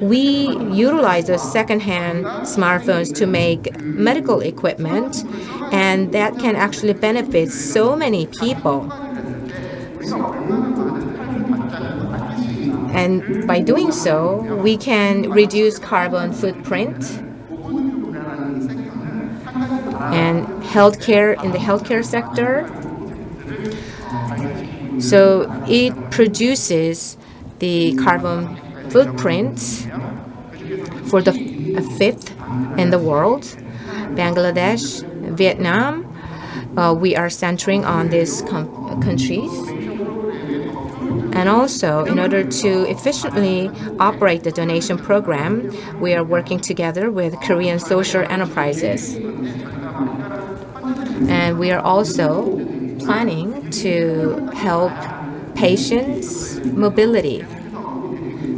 we utilize those secondhand smartphones to make medical equipment, and that can actually benefit so many people. And by doing so, we can reduce carbon footprint. And in the healthcare sector, so it produces the carbon footprint for the 5th in the world. Bangladesh, Vietnam, we are centering on these countries. And also, in order to efficiently operate the donation program, we are working together with Korean social enterprises. And we are also planning to help patients' mobility.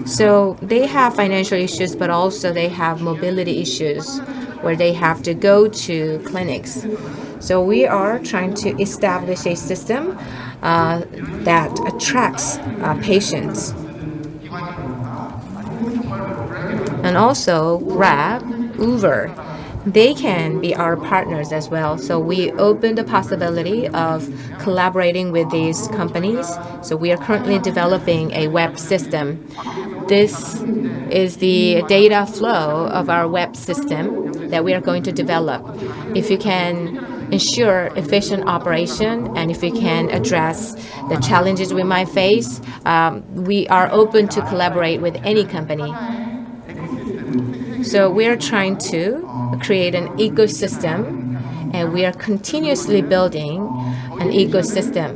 So they have financial issues, but also they have mobility issues where they have to go to clinics. So we are trying to establish a system that attracts patients. And also Grab, Uber, they can be our partners as well. So we open the possibility of collaborating with these companies. So we are currently developing a web system. This is the data flow of our web system that we are going to develop. If you can ensure efficient operation and if we can address the challenges we might face, we are open to collaborate with any company. So we are trying to create an ecosystem, and we are continuously building an ecosystem.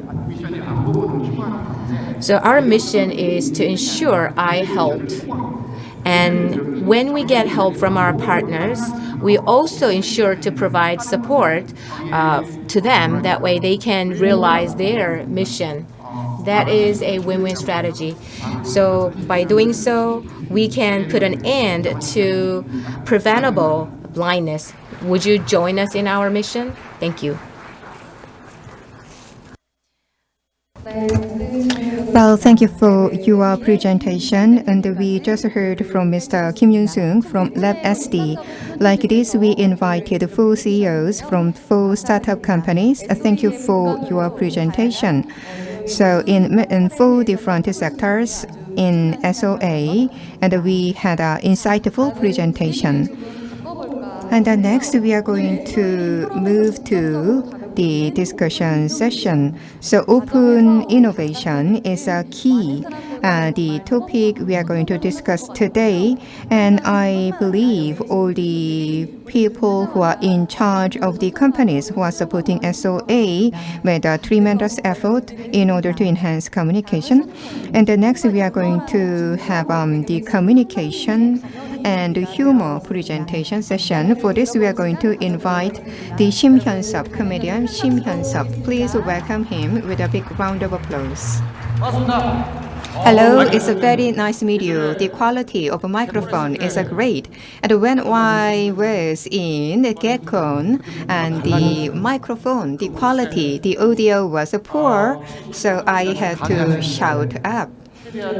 So our mission is to ensure eye health. And when we get help from our partners, we also ensure to provide support to them. That way they can realize their mission. That is a win-win strategy. So by doing so, we can put an end to preventable blindness. Would you join us in our mission? Thank you. Well, thank you for your presentation. And we just heard from Mr. Kim Yoon-sung from Lab SD. Like this, we invited 4 CEOs from 4 startup companies. Thank you for your presentation. So in 4 different sectors in S.O.A, and we had an insightful presentation. And then next, we are going to move to the discussion session. So open innovation is a key, the topic we are going to discuss today. And I believe all the people who are in charge of the companies who are supporting S.O.A made a tremendous effort in order to enhance communication. And the next, we are going to have the communication and humor presentation session. For this, we are going to invite the Shim Hyun-sup comedian, Shim Hyun-sup. Please welcome him with a big round of applause. Hello, it's a very nice to meet you. The quality of a microphone is great. And when I was in Gekon, and the microphone, the quality, the audio was poor, so I had to shout up.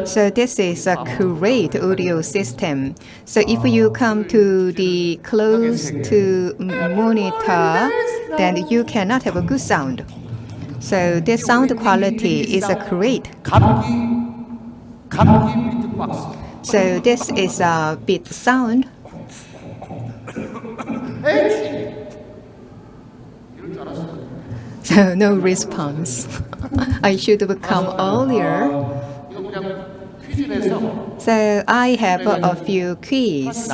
So this is a great audio system. So if you come to the close to monitor, then you cannot have a good sound. So this sound quality is great. So this is a beat sound. So no response. I should have come earlier. So I have a few keys.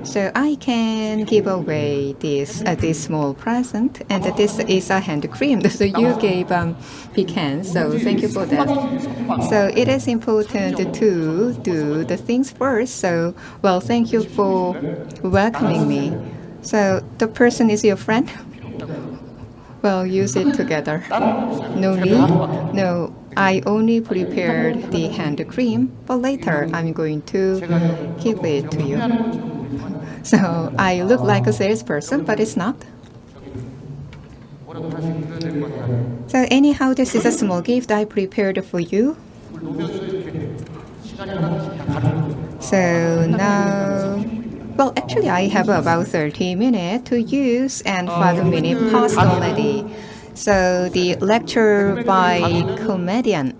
So I can give away this small present, and this is a hand cream. So you gave pecan. So thank you for that. So it is important to do the things first. So well, thank you for welcoming me. So the person is your friend. Well, use it together. No need. No. I only prepared the hand cream, but later I'm going to give it to you. So I look like a salesperson, but it's not. So anyhow, this is a small gift I prepared for you. So now, well, actually I have about 30 minutes to use and 5 minutes passed already. So the lecture by comedians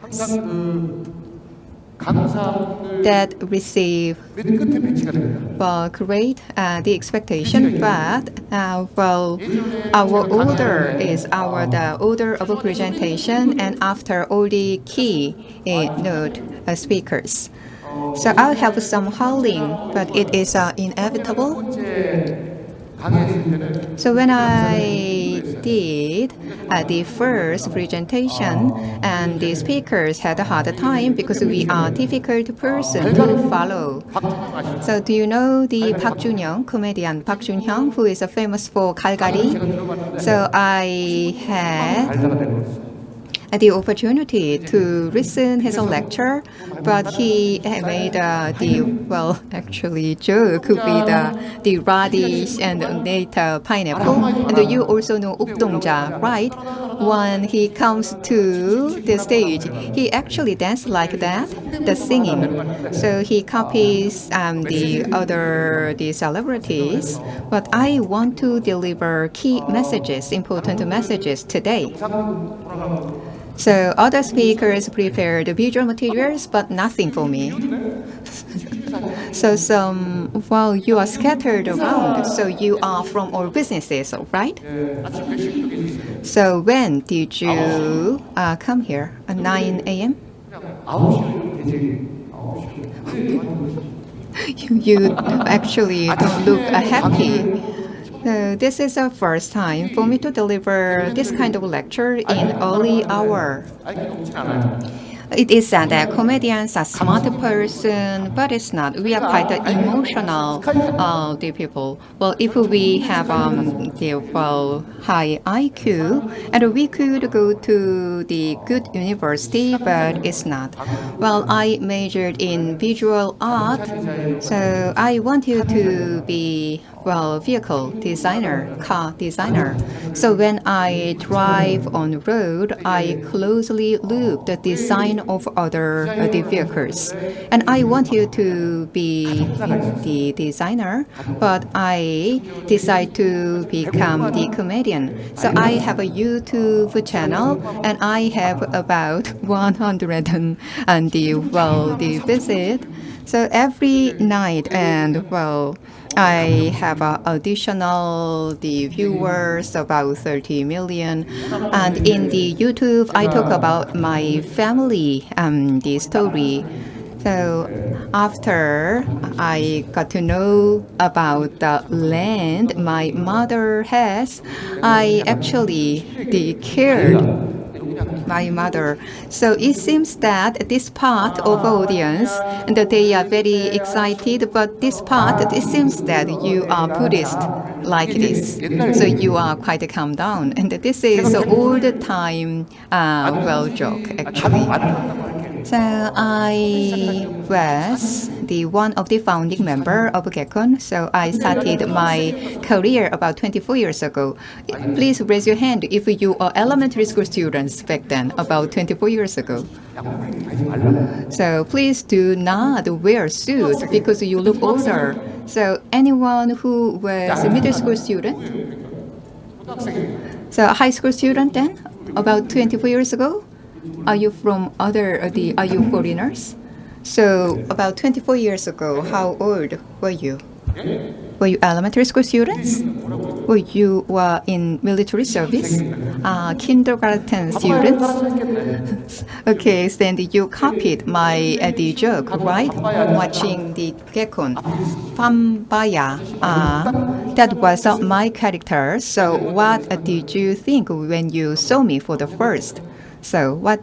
that receive well great the expectation, but well our order is the order of presentation and after all the key note speakers. So I'll have some howling, but it is inevitable. So when I did the first presentation, and the speakers had a hard time because we are difficult person to follow. So do you know the Park Jun-young, comedian Park Jun-young, who is famous for Galgari? So I had the opportunity to listen his lecture, but he made actually joke with the radish and native pineapple. And you also know ukdongja, right? When he comes to the stage, he actually dances like that, the singing. So he copies the celebrities. But I want to deliver key messages, important messages today. So other speakers prepared visual materials, but nothing for me. So you are scattered around, so you are from all businesses, right? So when did you come here? At 9 a.m.? You actually don't look happy. This is the first time for me to deliver this kind of lecture in early hour. It is said that comedians are smart person, but it's not. We are quite emotional, the people. Well, if we have high IQ, and we could go to the good university, but it's not. Well, I majored in visual art, so I want you to be vehicle designer, car designer. So when I drive on the road, I closely look the design of other the vehicles. And I want you to be the designer, but I decide to become the comedian. So I have a YouTube channel, and I have about 100 and the visit. So every night, and I have additional the viewers about 30 million, and in the YouTube I talk about my family the story. So after I got to know about the land my mother has, I actually cared my mother. So it seems that this part of audience, and that they are very excited, but this part, it seems that you are Buddhist like this. So you are quite calm down. And this is all the time, joke actually. So I was the one of the founding member of Gekon. So I started my career about 24 years ago. Please raise your hand if you are elementary school students back then, about 24 years ago. So please do not wear suits because you look older. So anyone who was a middle school student? So a high school student then, about 24 years ago? Are you from are you foreigners? So about 24 years ago, how old were you? Were you elementary school students? Or you were in military service? Kindergarten students? Okay, so then you copied my the joke, right? Watching the Gekon. Pambaya. That was my character. So what did you think when you saw me for the first? So what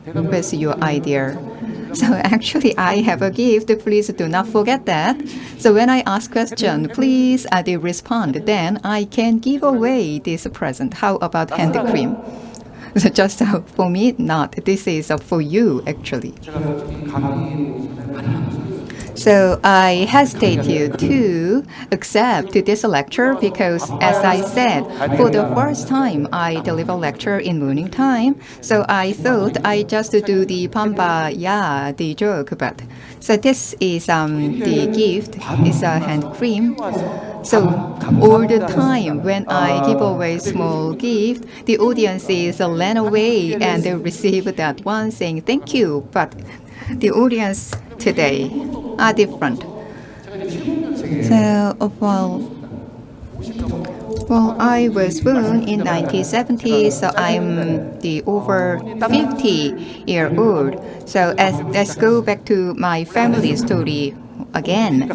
was your idea? So actually, I have a gift. Please do not forget that. So when I ask question, please they respond. Then I can give away this present. How about hand cream? So just for me, not. This is for you, actually. So I hesitate to accept this lecture because, as I said, for the first time I deliver lecture in morning time. So I thought I just do the pambaya, the joke, but so this is the gift. It's a hand cream. So all the time when I give away small gift, the audiences ran away and they receive that one saying thank you. But the audience today are different. So, I was born in 1970, so I'm the over 50-year-old. So let's go back to my family story. again.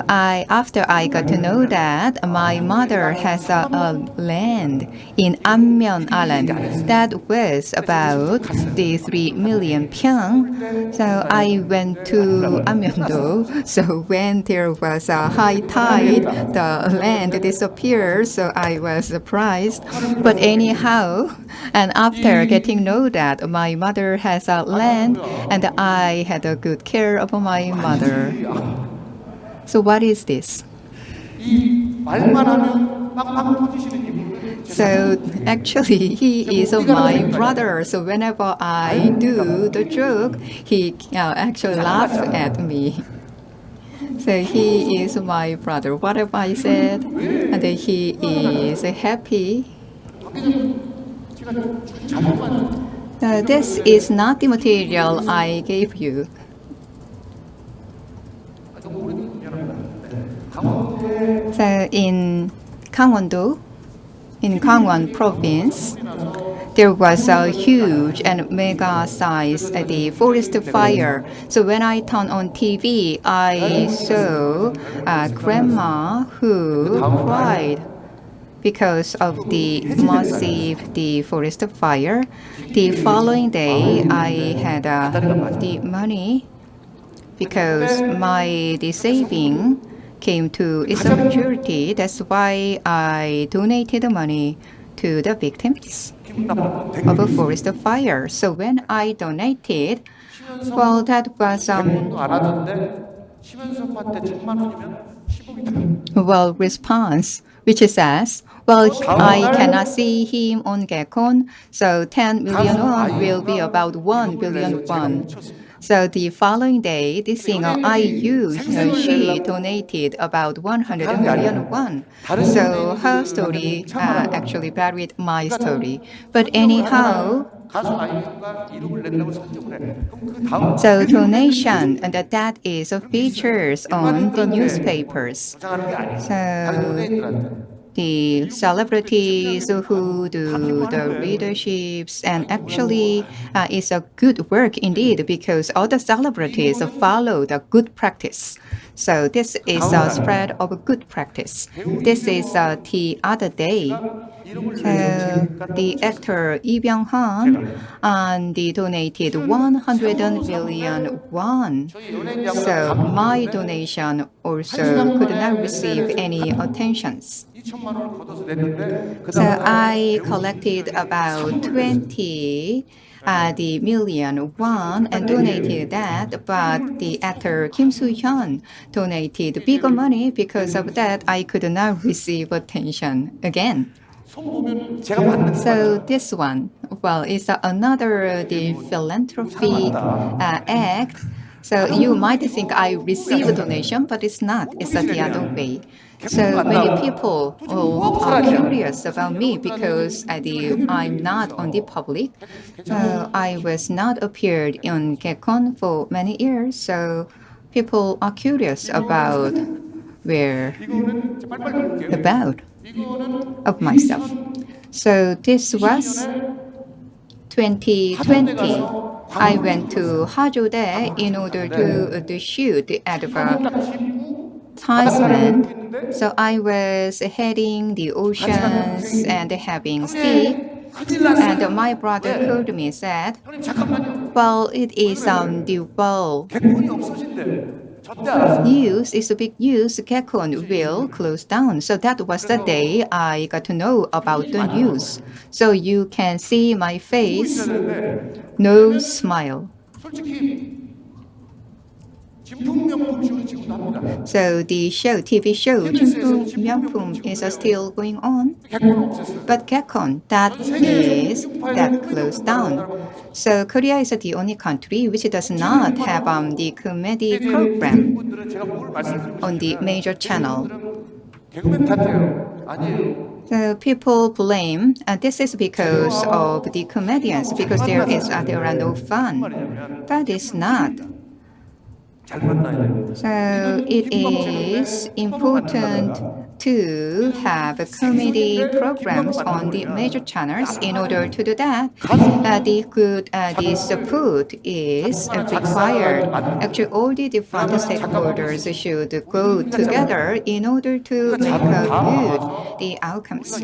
After I got to know that my mother has a land in Anmyeon Island that was about the 3 million 평. So I went to Anmyeon-do. So when there was a high tide, the land disappeared. So I was surprised. But anyhow, and after getting know that my mother has a land, and I had a good care of my mother. So what is this? 말만 하면 빵빵 터지시는 이분. So actually, he is my brother. So whenever I do the joke, he actually laughs at me. So he is my brother. What have I said? And he is happy. This is not the material I gave you. So in Gangwon-do, in Gangwon province, there was a huge and mega size the forest fire. So when I turned on TV, I saw a grandma who cried because of the massive forest fire. The following day, I had the money because the saving came to its maturity. That's why I donated the money to the victims of a forest fire. So when I donated, well, that was 도 안 하던데 심연섭한테 1,000만 원이면 10억이다. well response, which says, well, I cannot see him on Gekon, so 10 million won will be about 1 billion won. So the following day, the singer IU, she donated about 100 million won. So her story actually buried my story. But anyhow, 가수 아이유가 1억을 낸다고 설정을 해. 그럼 그 다음 so donation, and that is features on the newspapers. 보장하는 게 아니에요. So 다른 연예인들한테. the celebrities who do the readerships, and actually it's a good work indeed because all the celebrities follow the good practice. So this is a spread of good practice. This is the other day. The actor Lee Byung-hun and they donated 100 million won. So my donation also could not receive any attentions. 2천만 원을 걷어서 냈는데 그 So 다음 I collected about 20 the million won and donated that, but the actor Kim Soo-hyun donated bigger money. Because of that, I could not receive attention again. 손 보면 제가 받는 So this one, well, is another the philanthropy act. So you might think I receive a donation, but it's not. It's the other way. So many people are curious about me because I'm not on the public. I was not appeared on Gekon for many years. So people are curious about about of myself. So this was 2020. I went to Hajode in order to shoot the advertisement. So I was heading the oceans and having ski. And my brother called me and said, 형님 잠깐만요. well, it is the well 개콘이 없어진대. 저때 알았어. news is a big news. Gekon will close down. So that was the day I got to know about the news. So you can see my face, no smile. 솔직히 진품 명품 쇼는 지금도 합니다. So the show, TV show, 진품 명품 is still going on. 개콘은 없었어요. But Gekon, that closed down. So Korea is the only country which does not have the comedy program 분들은 제가 뭘 말씀드리고 on the major channel. 개그맨 탓해요. 아니에요. So people blame, and this is because of the comedians, because there are no fun. But it's not. 잘 만나야 됩니다. So it is important to have comedy programs on the major channels. In order to do that, the support is required. Actually, all the different stakeholders should go together in order to make a good the outcomes.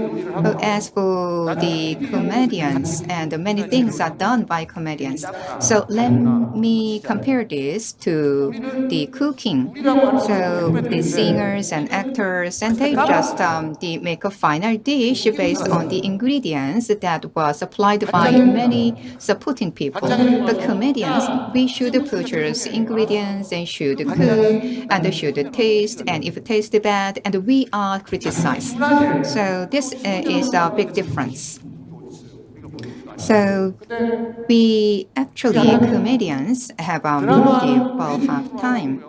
As for the comedians, and many things are done by comedians. So let me compare this to the cooking. So the singers and actors, and they just they make a final dish based on the ingredients that was applied by many supporting people. But comedians, we should purchase ingredients and should cook and should taste, and if it tastes bad, and we are criticized. So this is a big difference. So we actually comedians have the half time.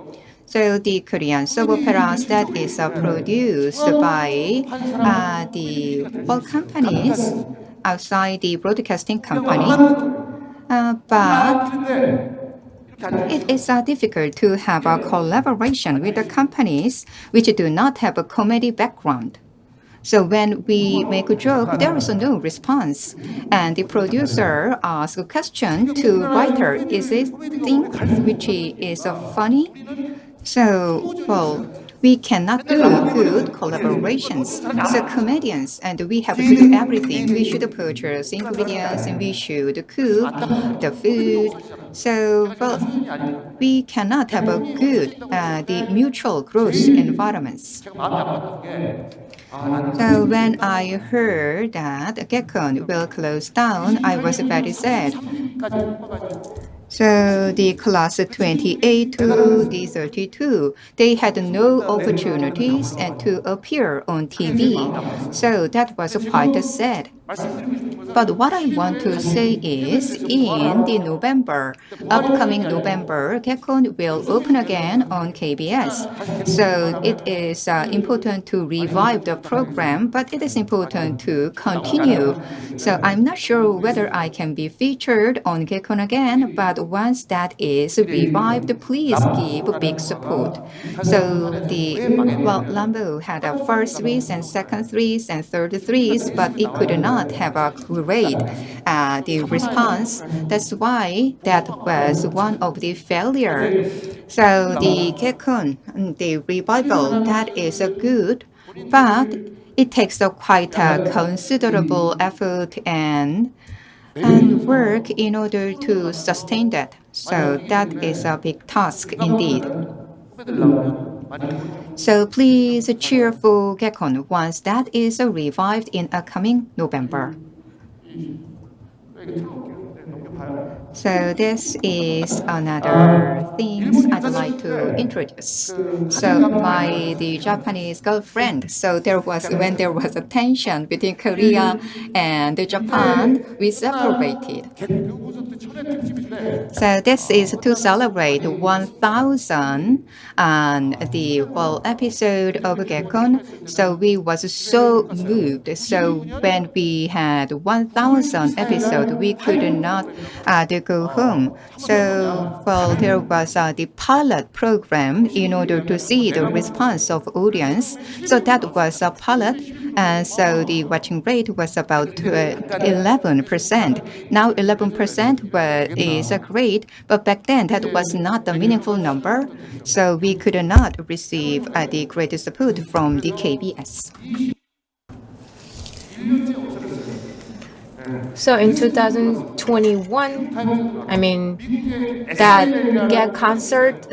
So the Korean soap operas that is produced by the companies outside the broadcasting company, but it is difficult to have a collaboration with the companies which do not have a comedy background. So when we make a joke, there is no response. And the producer asks a question to writer, is it thing which is funny? So, well, we cannot do good collaborations. So comedians, and we have to do everything. We should purchase ingredients and we should cook the food. So, well, we cannot have a good the mutual growth environments. So when I heard that Gekon will close down, I was very sad. So the class 28 to the 32, they had no opportunities and to appear on TV. So that was quite sad. But what I want to say is, in the upcoming November, Gekon will open again on KBS. So it is important to revive the program, but it is important to continue. So I'm not sure whether I can be featured on Gekon again, but once that is revived, please give big support. So Lambo had a first threes and second threes and third threes, but it could not have a great the response. That's why that was one of the failure. So the Gekon, the revival, that is a good, but it takes a quite a considerable effort and work in order to sustain that. So that is a big task indeed. So please cheer for Gekon once that is revived in upcoming November. So this is another thing I'd like to introduce. So the Japanese girlfriend. So when there was a tension between Korea and Japan, we separated. So this is to celebrate 1,000 episode of Gekon. So we was so moved. So when we had 1,000 episode, we could not go home. So there was the pilot program in order to see the response of audience. So that was a pilot, and so the watching rate was about 11%. Now 11% is great, but back then that was not a meaningful number. So we could not receive the greatest support from the KBS. So in 2021, that Gag concert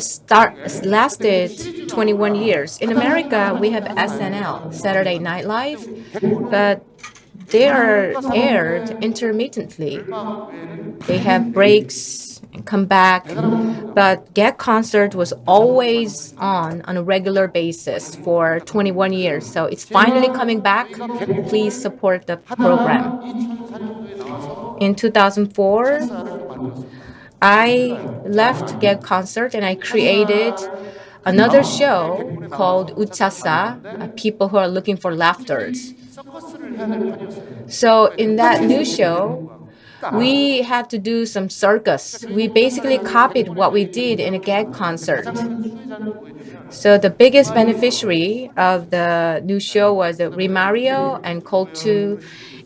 lasted 21 years. In America, we have SNL, Saturday Night Live, but they are aired intermittently. They have breaks and come back, but Gag concert was always on a regular basis for 21 years. So it's finally coming back. Please support the program. In 2004, I left Gag concert and I created another show called Uchasa, people who are looking for laughters. So in that new show, we had to do some circus. We basically copied what we did in a Gag concert. So the biggest beneficiary of the new show was Rimario and Coltu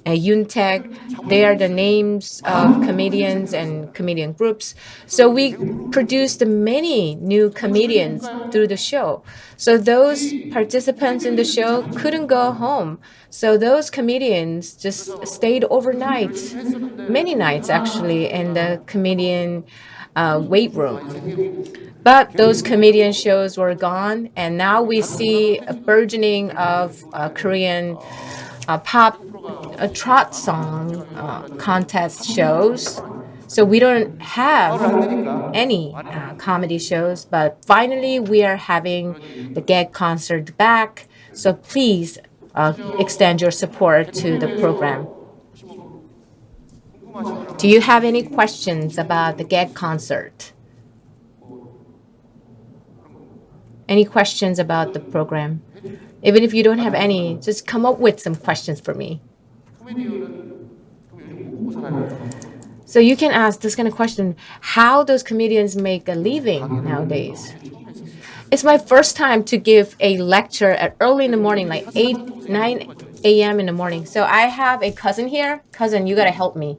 and Yuntech. They are the names of comedians and comedian groups. So we produced many new comedians through the show. So those participants in the show couldn't go home. So those comedians just stayed overnight, many nights actually, in the comedian weight room. But those comedian shows were gone, and now we see a burgeoning of Korean pop trot song contest shows. So we don't have any comedy shows, but finally we are having the gag concert back. So please extend your support to the program. Do you have any questions about the gag concert? Any questions about the program? Even if you don't have any, just come up with some questions for me. So you can ask this kind of question, how those comedians make a living nowadays? It's my first time to give a lecture at early in the morning, like 8, 9 a.m. in the morning. So I have a cousin here. Cousin, you gotta help me.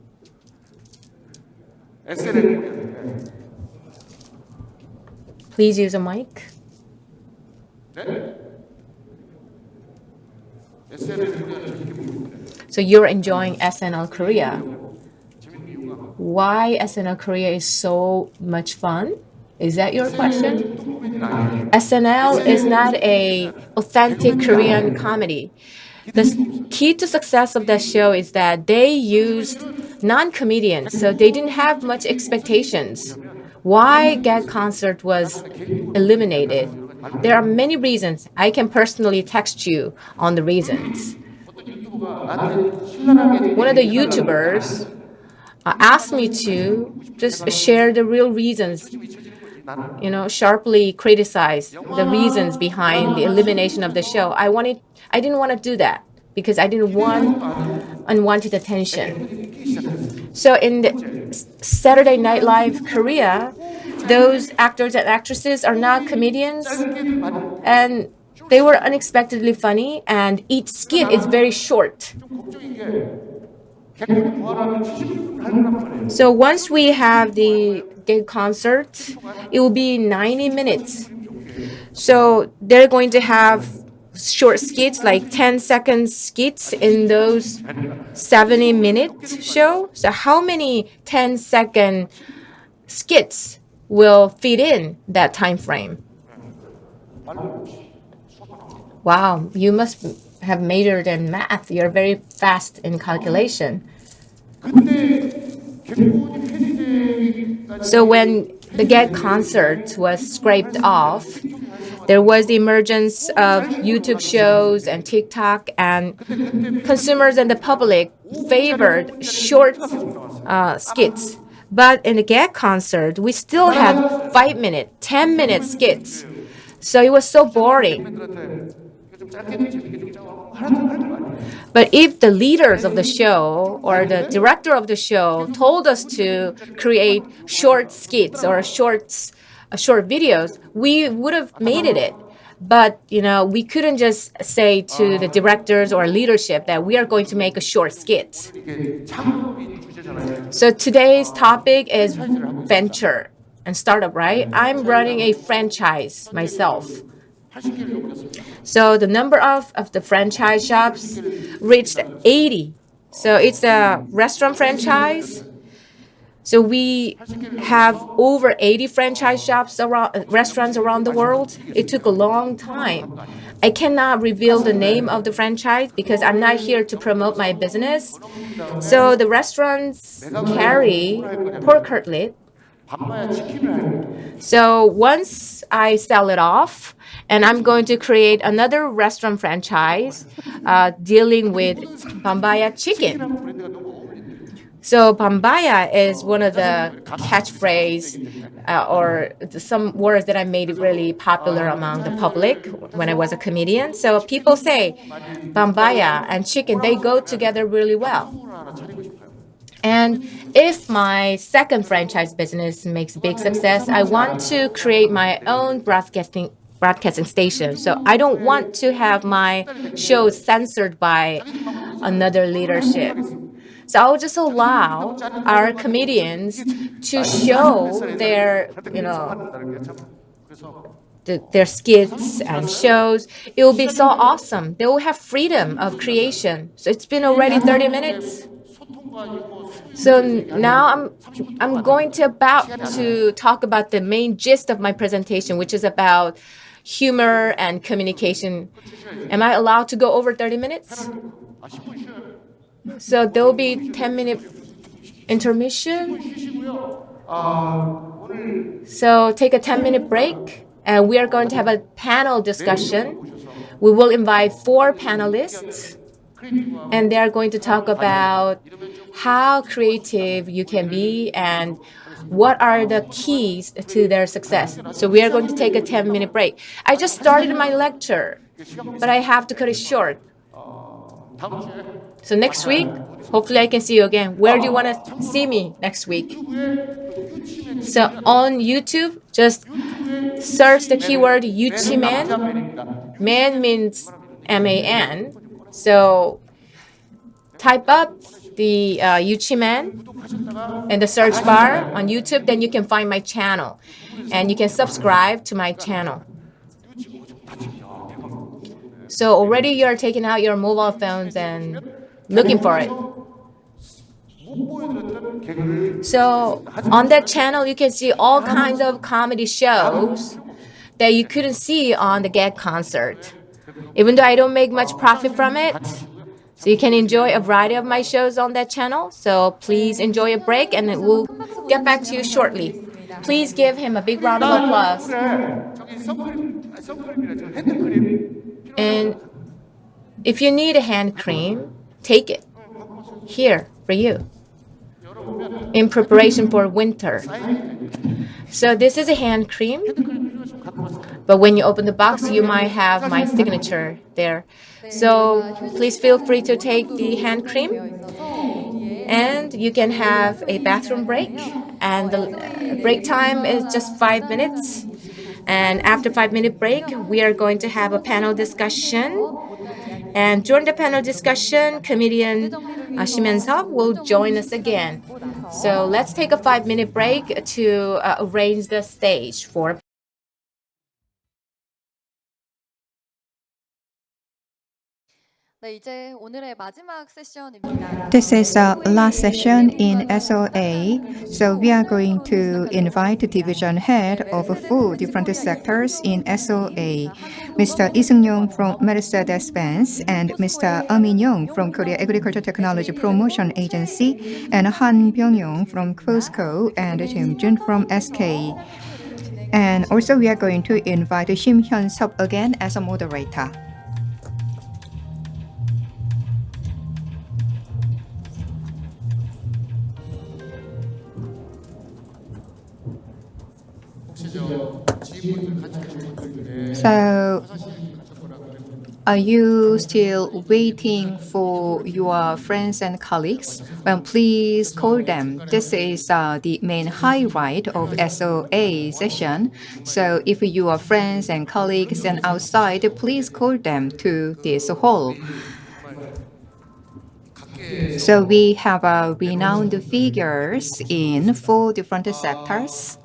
Please use a mic. So you're enjoying SNL Korea. Why SNL Korea is so much fun? Is that your question? SNL is not a authentic Korean comedy. The key to success of that show is that they used non-comedians, so they didn't have much expectations. Why Gag Concert was eliminated? There are many reasons. I can personally text you on the reasons. One of the YouTubers asked me to just share the real reasons, sharply criticize the reasons behind the elimination of the show. I didn't want to do that because I didn't want unwanted attention. So in the Saturday Night Live Korea, those actors and actresses are not comedians, and they were unexpectedly funny, and each skit is very short. So once we have the gig concert, it will be 90 minutes. So they're going to have short skits, like 10-second skits in those 70-minute show. So how many 10-second skits will fit in that time frame? Wow, you must have majored in math. You're very fast in calculation. So when the gag concert was scraped off, there was the emergence of YouTube shows and TikTok, and consumers and the public favored short skits. But in the gag concert, we still had 5-minute, 10-minute skits. So it was so boring. But if the leaders of the show or the director of the show told us to create short skits or short videos, we would have made it. But, we couldn't just say to the directors or leadership that we are going to make a short skit. So today's topic is venture and startup, right? I'm running a franchise myself. So the number of the franchise shops reached 80. So it's a restaurant franchise. So we have over 80 franchise shops restaurants around the world. It took a long time. I cannot reveal the name of the franchise because I'm not here to promote my business. So the restaurants carry pork cutlet. So once I sell it off, and I'm going to create another restaurant franchise dealing with Bambaya chicken. So Bambaya is one of the catchphrase or some words that I made really popular among the public when I was a comedian. So people say Bambaya and chicken, they go together really well. And if my second franchise business makes big success, I want to create my own broadcasting broadcasting station. So I don't want to have my shows censored by another leadership. So I'll just allow our comedians to show their, their skits and shows. It will be so awesome. They will have freedom of creation. So it's been already 30 minutes. So now I'm going to about to talk about the main gist of my presentation, which is about humor and communication. Am I allowed to go over 30 minutes? So there will be 10-minute intermission. So take a 10-minute break, and we are going to have a panel discussion. We will invite 4 panelists, and they are going to talk about how creative you can be and what are the keys to their success. So we are going to take a 10-minute break. I just started my lecture, but I have to cut it short. So next week, hopefully I can see you again. Where do you want to see me next week? So on YouTube, just search the keyword 유치맨. Man means M-A-N. So type up the 유치맨 in the search bar on YouTube, then you can find my channel. And you can subscribe to my channel. So already you're taking out your mobile phones and looking for it. So on that channel, you can see all kinds of comedy shows that you couldn't see on the gag concert. Even though I don't make much profit from it, so you can enjoy a variety of my shows on that channel. So please enjoy a break, and we'll get back to you shortly. Please give him a big round of applause. And if you need a hand cream, take it here for you in preparation for winter. So this is a hand cream, but when you open the box, you might have my signature there. So please feel free to take the hand cream, and you can have a bathroom break, and the break time is just 5 minutes. And after 5-minute break, we are going to have a panel discussion. And during the panel discussion, comedian Shimen-seop will join us again. So let's take a 5-minute break to arrange the stage for. This is the last session in S.O.A. So we are going to invite the division head of 4 different sectors in S.O.A. Mr. Lee Seung-yong from Mercedes-Benz and Mr. Min-young from Korea Agriculture Technology Promotion Agency and Han Byung-yong from Costco and Jim Jun from SK. And also we are going to invite Shim Hyun-seop again as a moderator. So, are you still waiting for your friends and colleagues? Well, please call them. This is the main highlight of S.O.A. session. So, if your friends and colleagues and outside, please call them to this hall. So, we have renowned figures in 4 different sectors.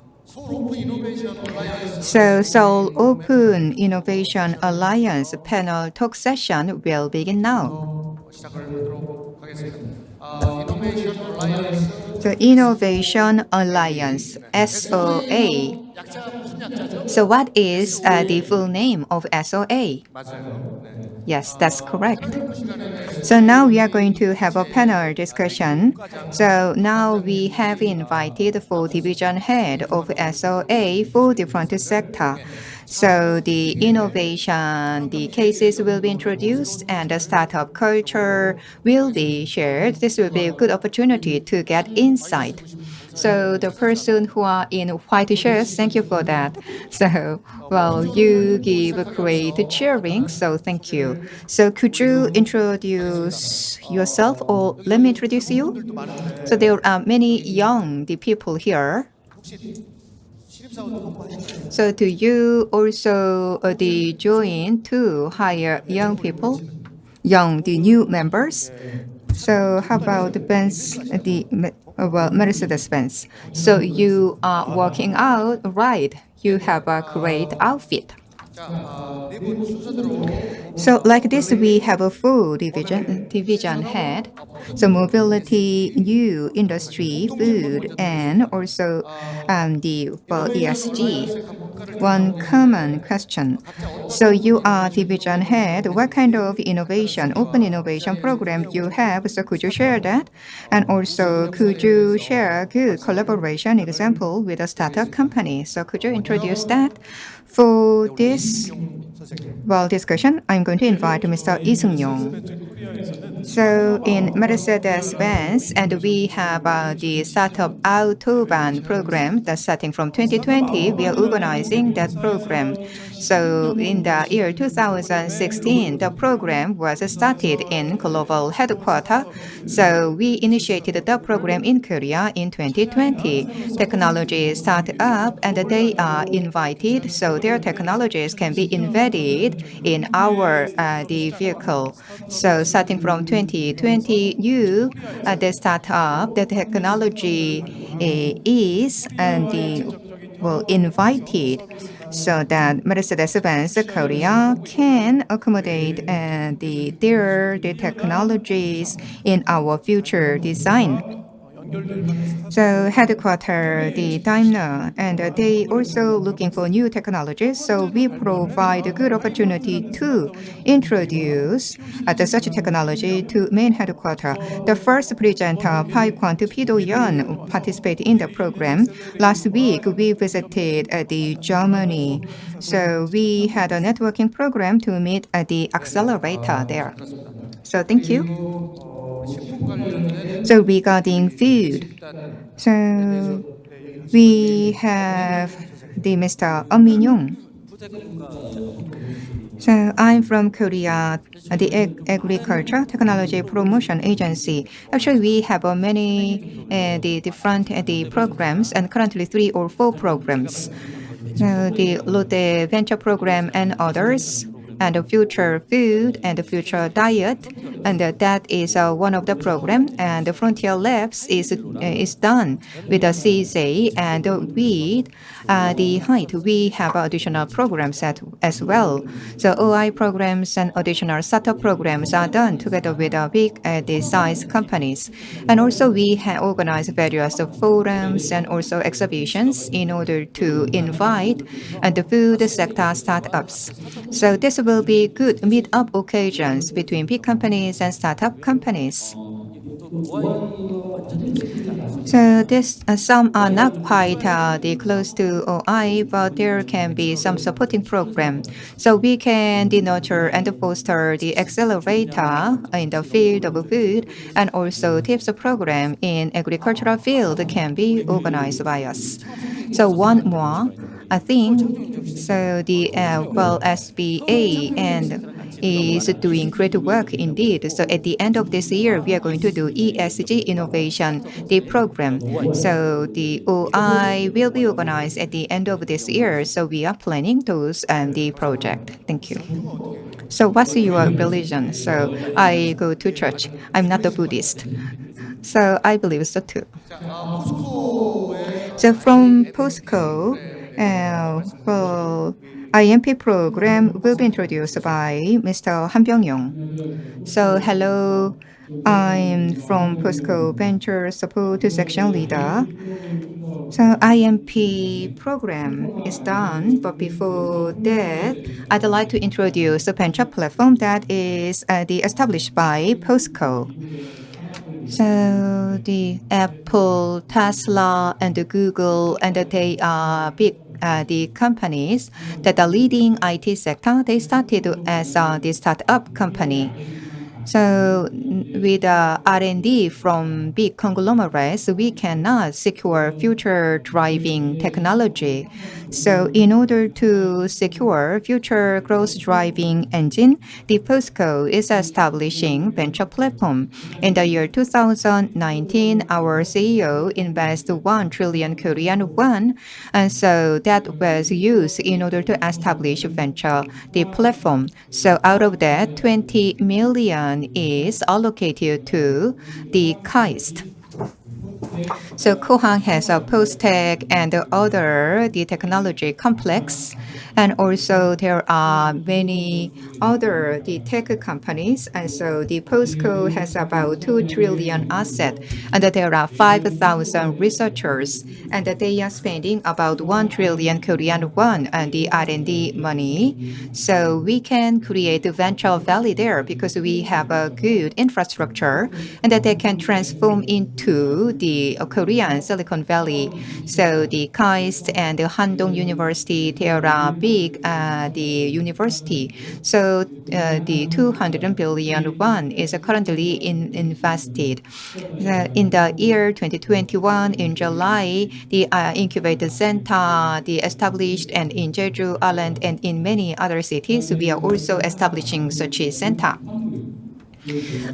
So, Seoul Open Innovation Alliance panel talk session will begin now. The Innovation Alliance, S.O.A. So, what is the full name of S.O.A? Yes, that's correct. So now we are going to have a panel discussion. So now we have invited 4 division head of S.O.A. for different sector. So the innovation, the cases will be introduced and the startup culture will be shared. This will be a good opportunity to get insight. So the person who are in white shirts, thank you for that. So, well, you give great cheering, so thank you. So could you introduce yourself, or let me introduce you? So there are many young people here. 신입사원 홍보하실까요? So do you also the join to hire young people, the new members? So how about Benz, Mercedes-Benz? So you are working out, right? You have a great outfit. 자, 네 분 순서대로 So like this, we have a full division head. So mobility, new industry, food, and also the ESG. One common question. So you are division head. What kind of innovation, open innovation program you have? So could you share that? And also, could you share a good collaboration example with a startup company? So could you introduce that? For this discussion, I'm going to invite Mr. Lee Seung-yong. So in Mercedes-Benz, and we have the startup Autobahn program that's starting from 2020. We are organizing that program. So in the year 2016, the program was started in global headquarters. So we initiated the program in Korea in 2020. Technology started up and they are invited, so their technologies can be embedded in our the vehicle. So starting from 2020, the startup, the technology is invited so that Mercedes-Benz Korea can accommodate the technologies in our future design. So headquarter, the Daimler, and they also looking for new technologies. So we provide a good opportunity to introduce such technology to main headquarter. The first presenter, Pai Kwan to Pido Yan, participated in the program. Last week, we visited the Germany. So we had a networking program to meet at the accelerator there. So thank you. 식품 관련된 So regarding food, 일단 so 네, we have the Mr. Min-young. So I'm from Korea, the Agriculture Technology Promotion Agency. Actually, we have many the different the programs, and currently 3 or 4 programs. The Lotte Venture Program and others, and the Future Food and the Future Diet, and that is one of the program. And the Frontier Labs is done with the CSA, and with the height we have additional programs as well. So OI programs and additional startup programs are done together with big the size companies, and also we have organized various forums and also exhibitions in order to invite the food sector startups. So this will be good meet-up occasions between big companies and startup companies. So this some are not quite the close to OI, but there can be some supporting program. So we can nurture and foster the accelerator in the field of food, and also tips program in agricultural field can be organized by us. So one more, I think, so the SBA and is doing great work indeed. So at the end of this year, we are going to do ESG innovation, the program. So the OI will be organized at the end of this year. So we are planning those and the project. Thank you. So what's your religion? So I go to church. I'm not a Buddhist. So I believe so too. 자, 포스코의 So from IMP, POSCO, 우리 IMP program will be introduced by Mr. Han Byung-yong. So hello, I'm from POSCO Venture Support Section Leader. So IMP program is done, but before that, I'd like to introduce a venture platform that is established by POSCO. So the Apple, Tesla, and the Google, and they are big the companies that are leading IT sector. They started as the startup company. So with R&D from big conglomerates, we cannot secure future driving technology. So in order to secure future growth driving engine, the POSCO is establishing venture platform. In the year 2019, our CEO invested 1 trillion Korean won, and so that was used in order to establish venture the platform. So out of that, 20 million is allocated to the KAIST. So Kohang has a post-tech and other the technology complex, and also there are many other the tech companies, and so the POSCO has about 2 trillion asset, and there are 5,000 researchers, and they are spending about 1 trillion Korean won on the R&D money. So we can create a venture valley there because we have a good infrastructure, and that they can transform into the Korean Silicon Valley. So the KAIST and the Handong University, they are big the university. So the 200 billion won is currently invested. In the year 2021, in July, the incubator center the established, and in Jeju Island and in many other cities, we are also establishing such a center.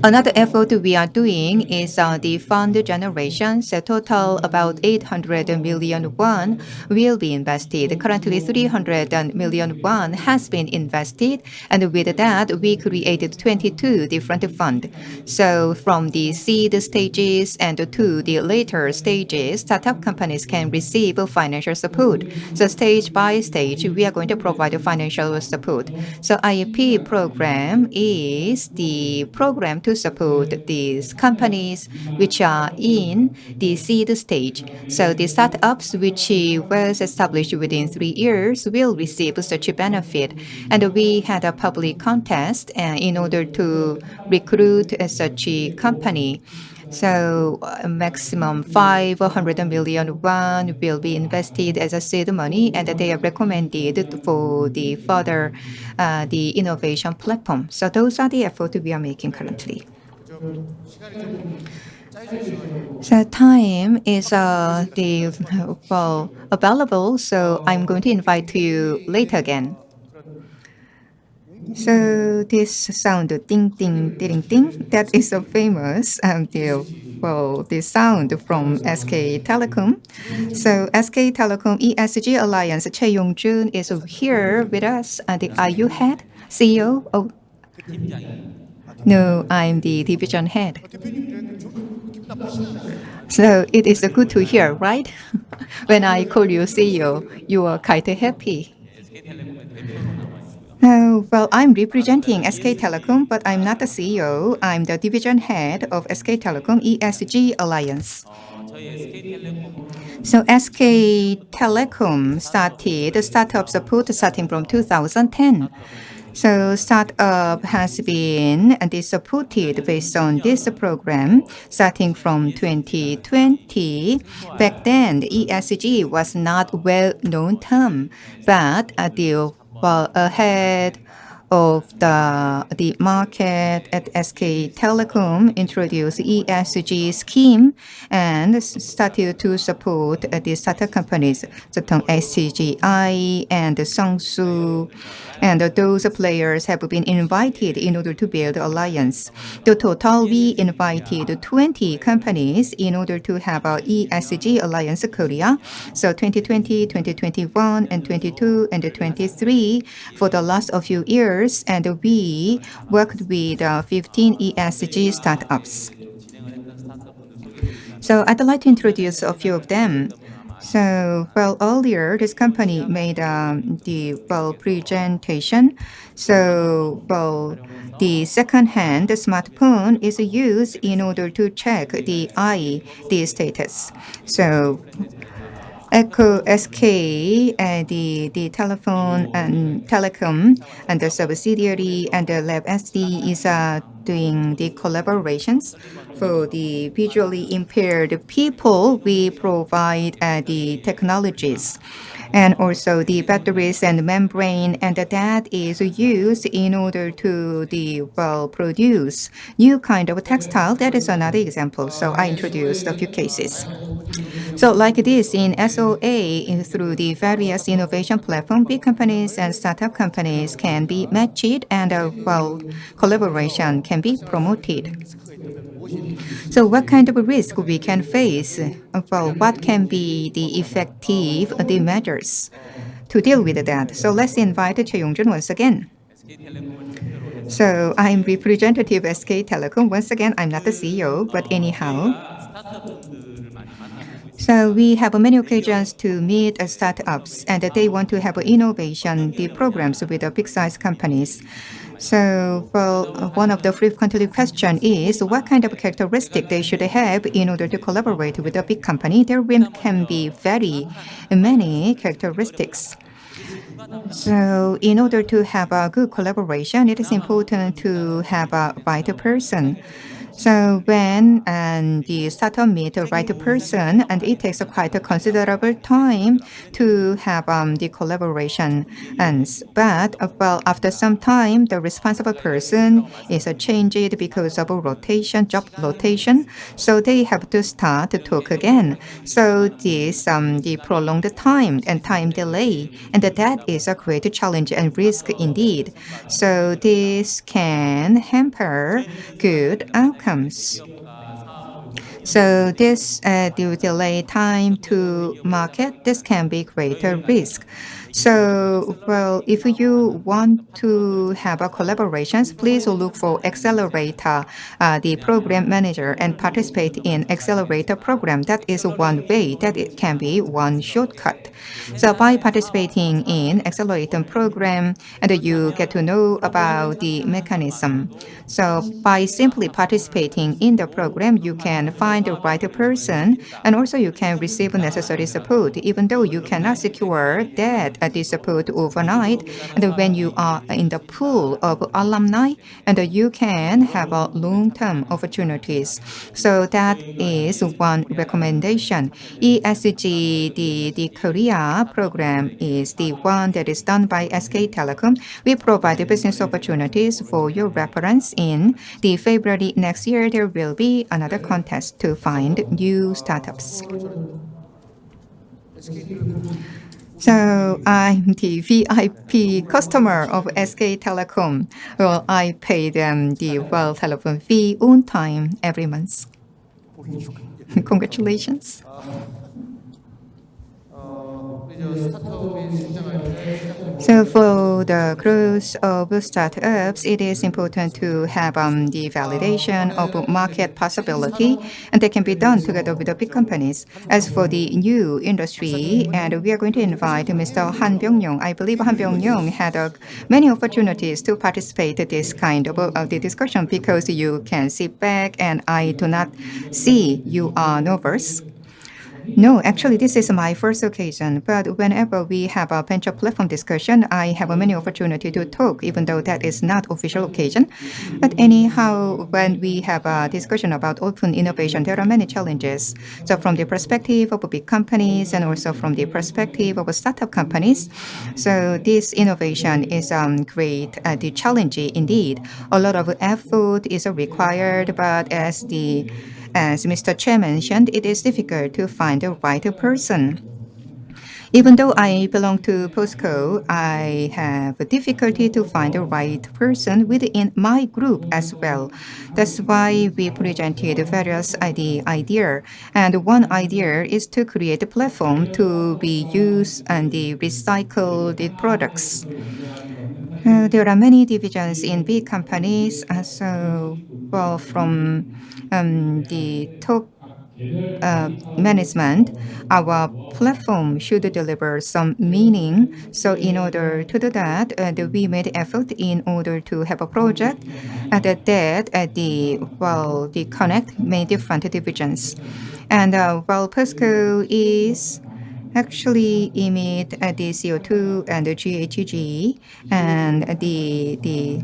Another effort we are doing is the fund generation. So total about 800 million won will be invested. Currently 300 million won has been invested, and with that we created 22 different funds. So from the seed stages and to the later stages, startup companies can receive financial support. So stage by stage, we are going to provide financial support. So IAP program is the program to support these companies which are in the seed stage. So the startups which was established within 3 years will receive such a benefit. And we had a public contest in order to recruit such a company. So maximum 500 million won will be invested as a seed money, and they are recommended for the further the innovation platform. So those are the efforts we are making currently. 시간이 좀 짜여져 있어가지고 So time is available, so I'm going to invite you later again. So this sound ding ding ding ding, that is so famous the sound from SK Telecom. So SK Telecom ESG Alliance Choi Yong-jun is here with us. Are you head CEO? Oh, no, I'm the division head. 대표님 기분 나쁘시잖아요. So it is good to hear, right? When I call you CEO, you are quite happy. Well, I'm representing SK Telecom, but I'm not the CEO. I'm the division head of SK Telecom ESG Alliance. So SK Telecom started startup support starting from 2010. So startup has been supported based on this program starting from 2020. Back then, ESG was not well-known term, but ahead of the market at SK Telecom introduced ESG scheme and started to support the startup companies, such as SCGI and Songsu, and those players have been invited in order to build alliance. The total, we invited 20 companies in order to have our ESG Alliance Korea. So 2020, 2021, and 22 and 23 for the last few years, and we worked with 15 ESG startups. So I'd like to introduce a few of them. So, earlier this company made the presentation. So, the second-hand smartphone is used in order to check the status. So, SK, the telephone and telecom, and the subsidiary and the Lab SD is doing the collaborations for the visually impaired people. We provide the technologies and also the batteries and membrane, and that is used in order to produce new kind of textile. That is another example. So I introduced a few cases. So like this in S.O.A, through the various innovation platform, big companies and startup companies can be matched and collaboration can be promoted. 리스크가 있다면 무엇이 있을지 So what kind of risk we can face? Well, what can be the effective the measures to deal with that? So let's invite Choi Yong-jun once again. So I'm representative SK Telecom. Once again, I'm not the CEO, but anyhow. So we have many occasions to meet startups, and they want to have innovation, the programs with the big size companies. So, one of the frequently questioned is what kind of characteristic they should have in order to collaborate with a big company. There can be very many characteristics. So, in order to have a good collaboration, it is important to have a right person. So when the startup meet the right person, and it takes quite a considerable time to have the collaboration. But after some time, the responsible person is changed because of job rotation. So they have to start to talk again. So this the prolonged time and time delay, and that is a great challenge and risk indeed. So this can hamper good outcomes. So this delay time to market, this can be greater risk. So, if you want to have a collaborations, please look for accelerator, the program manager, and participate in accelerator program. That is one way, that it can be one shortcut. So by participating in accelerator program, and you get to know about the mechanism. So by simply participating in the program, you can find the right person, and also you can receive necessary support, even though you cannot secure that the support overnight. And when you are in the pool of alumni, and you can have a long-term opportunities. So that is one recommendation. ESG, the Korea program, is the one that is done by SK Telecom. We provide the business opportunities for your reference. In the February next year, there will be another contest to find new startups. So I'm the VIP customer of SK Telecom. Well, I pay them the telephone fee on time every month. Congratulations. 이제 스타트업이 성장할 때 So for the growth of startups, it is important to have the validation of market possibility, and that can be done together with the big companies. As for the new industry, and we are going to invite Mr. Han Byung-yong. I believe Han Byung-yong had many opportunities to participate in this kind of the discussion, because you can sit back and I do not see you are nervous. No, actually, this is my first occasion. But whenever we have a venture platform discussion, I have many opportunity to talk, even though that is not official occasion. But anyhow, when we have a discussion about open innovation, there are many challenges. So from the perspective of big companies, and also from the perspective of startup companies, so this innovation is great, the challenge indeed. A lot of effort is required, but as Mr. Chair mentioned, it is difficult to find the right person. Even though I belong to POSCO, I have a difficulty to find the right person within my group as well. That's why we presented various ideas. And one idea is to create a platform to be used and the recycled products. There are many divisions in big companies. From the top management, our platform should deliver some meaning. So in order to do that, we made effort in order to have a project that the connect many different divisions. And POSCO is actually emit the CO2 and the GHG, and the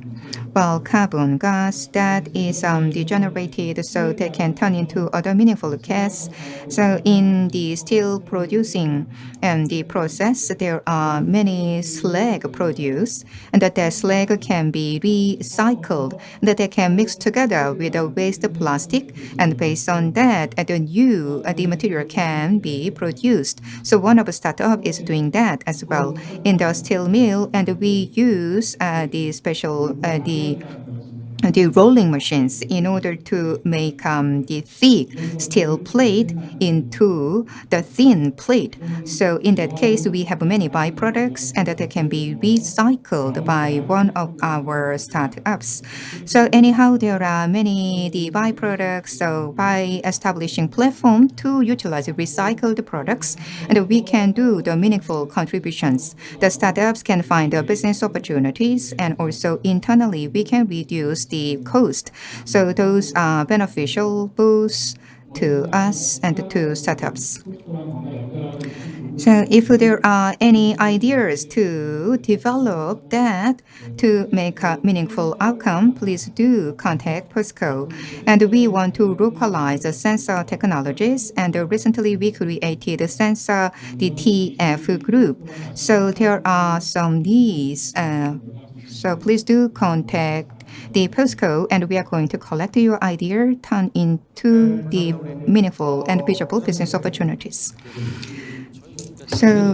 carbon gas that is degenerated so they can turn into other meaningful gas. So in the steel producing and the process, there are many slag produced, and that slag can be recycled, that they can mix together with the waste plastic, and based on that, the new the material can be produced. So one of the startup is doing that as well in the steel mill, and we use the special the rolling machines in order to make the thick steel plate into the thin plate. So in that case, we have many byproducts and that they can be recycled by one of our startups. So anyhow, there are many the byproducts. So by establishing platform to utilize recycled products, and we can do the meaningful contributions. The startups can find the business opportunities, and also internally we can reduce the cost. So those are beneficial both to us and to startups. So if there are any ideas to develop that to make a meaningful outcome, please do contact POSCO. And we want to localize the sensor technologies. And recently we created a sensor, the TF group. So there are some needs. So please do contact the POSCO, and we are going to collect your idea, turn into the meaningful and visible business opportunities. So,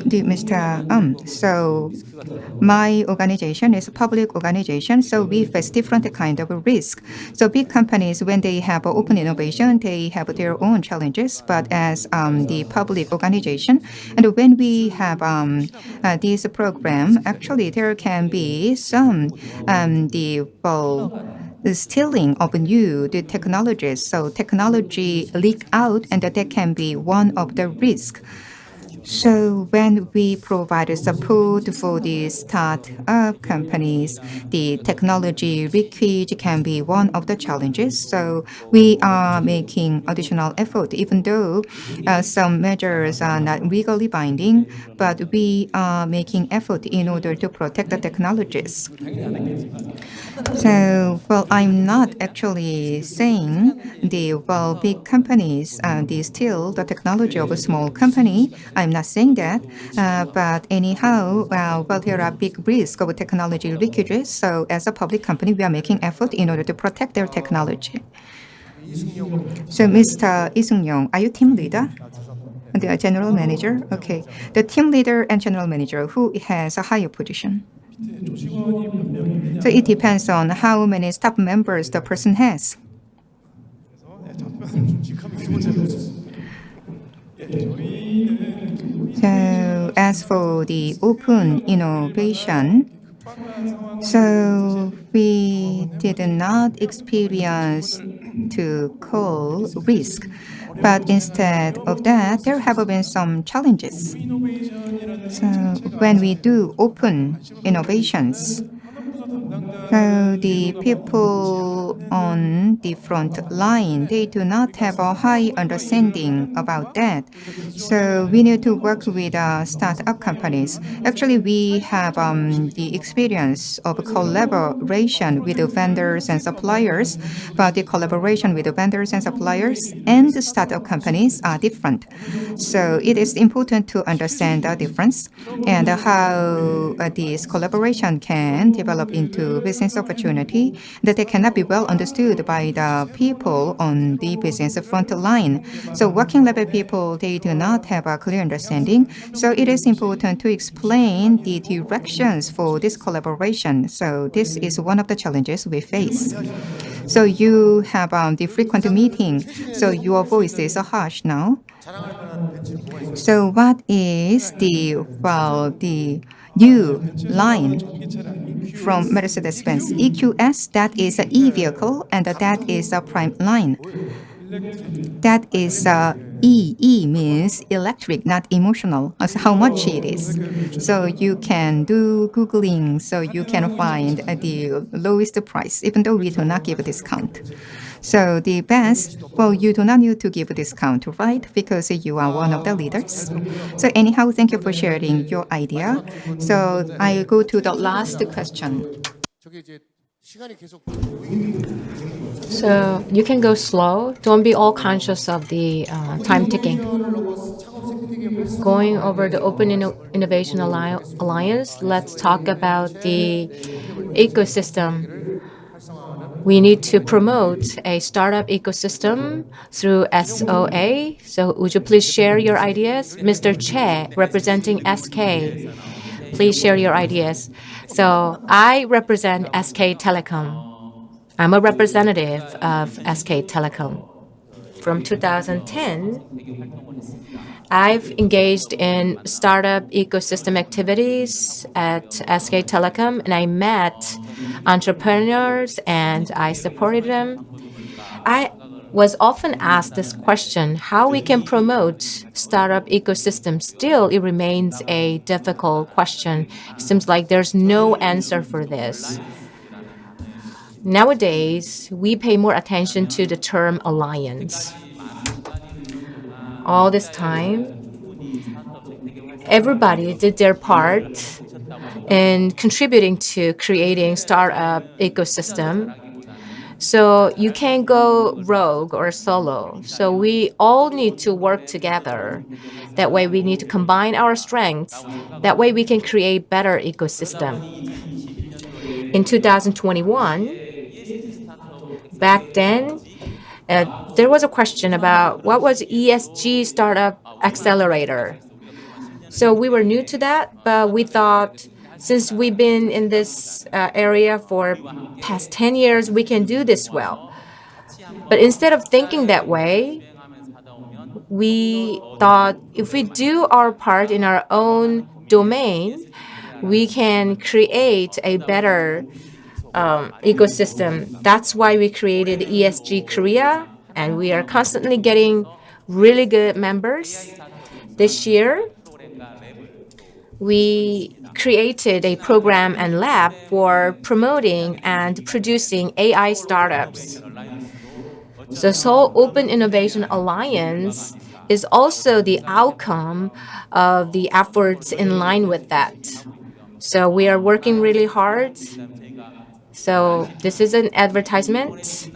so my organization is a public organization, so we face different kind of risk. So big companies, when they have open innovation, they have their own challenges. But as the public organization, and when we have this program, actually there can be some the stealing of the technologies. So technology leak out, and that can be one of the risks. So when we provide support for the start-up companies, the technology leakage can be one of the challenges. So we are making additional effort, even though some measures are not legally binding, but we are making effort in order to protect the technologies. So, I'm not actually saying big companies, they steal the technology of a small company. I'm not saying that. But anyhow, there are big risks of technology leakages. So, as a public company, we are making effort in order to protect their technology. So, Mr. Lee Seung-yong, are you team leader? The general manager? Okay. The team leader and general manager, who has a higher position? So it depends on how many staff members the person has. So as for the open innovation, so we did not experience to call risk, but instead of that, there have been some challenges. So when we do open innovations, so the people on the front line, they do not have a high understanding about that. So we need to work with startup companies. Actually, we have the experience of collaboration with the vendors and suppliers, but the collaboration with the vendors and suppliers and the startup companies are different. So it is important to understand the difference and how this collaboration can develop into business opportunity that they cannot be well understood by the people on the business front line. So working level people, they do not have a clear understanding. So it is important to explain the directions for this collaboration. So this is one of the challenges we face. So you have the frequent meeting. So your voice is harsh now. So what is the new line from Mercedes-Benz EQS? That is an e-vehicle, and that is a prime line. That is E means electric, not emotional, as how much it is. So you can do Googling, so you can find the lowest price, even though we do not give a discount. So the best, you do not need to give a discount, right? Because you are one of the leaders. So anyhow, thank you for sharing your idea. So I go to the last question. 저게 이제 시간이 계속 보이기 So you can go slow. Don't be all conscious of the time ticking. 창업 생태계 Going over the Open Innovation Alliance, let's talk about the ecosystem. We need to promote a startup ecosystem through S.O.A. So would you please share your ideas? Mr. Che, representing SK, please share your ideas. So I represent SK Telecom. I'm a representative of SK Telecom. From 2010, I've engaged in startup ecosystem activities at SK Telecom, and I met entrepreneurs and I supported them. I was often asked this question, how we can promote startup ecosystem. Still, it remains a difficult question. It seems like there's no answer for this. Nowadays, we pay more attention to the term alliance. All this time, everybody did their part in contributing to creating startup ecosystem. So you can't go rogue or solo. So we all need to work together. That way we need to combine our strengths. That way we can create better ecosystem. In 2021, back then, there was a question about what was ESG Startup Accelerator. So we were new to that, but we thought since we've been in this area for past 10 years, we can do this well. But instead of thinking that way, we thought if we do our part in our own domain, we can create a better ecosystem. That's why we created ESG Korea, and we are constantly getting really good members. This year, we created a program and lab for promoting and producing AI startups. The Seoul Open Innovation Alliance is also the outcome of the efforts in line with that. So we are working really hard. So this is an advertisement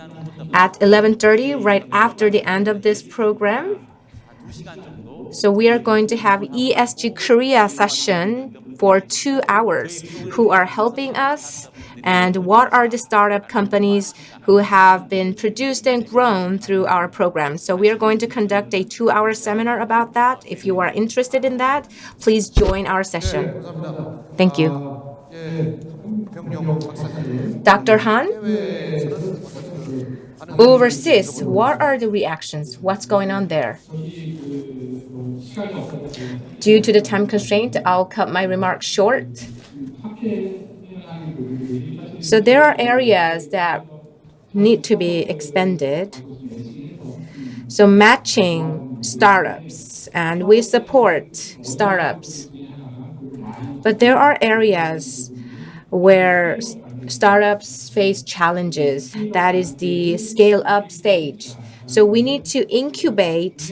at 11:30, right after the end of this program. So we are going to have ESG Korea session for 2 hours. Who are helping us and what are the startup companies who have been produced and grown through our program. So we are going to conduct a 2-hour seminar about that. If you are interested in that, please join our session. Thank you. 병용 박사님 Dr. Han, 해외에서는 어떤 overseas, what are the reactions? What's going on there? Due to the time constraint, I'll cut my remarks short. So there are areas that need to be expanded. So matching startups, and we support startups. But there are areas where startups face challenges. That is the scale-up stage. So we need to incubate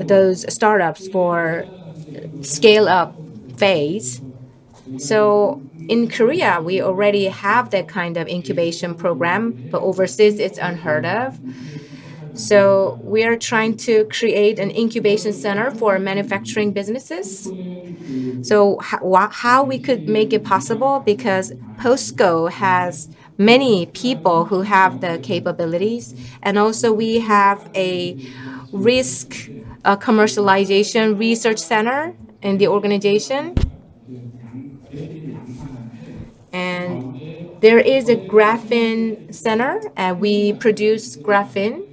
those startups for scale-up phase. So in Korea, we already have that kind of incubation program, but overseas it's unheard of. So we are trying to create an incubation center for manufacturing businesses. So how we could make it possible, because POSCO has many people who have the capabilities, and also we have a risk commercialization research center in the organization. And there is a graphene center, and we produce graphene.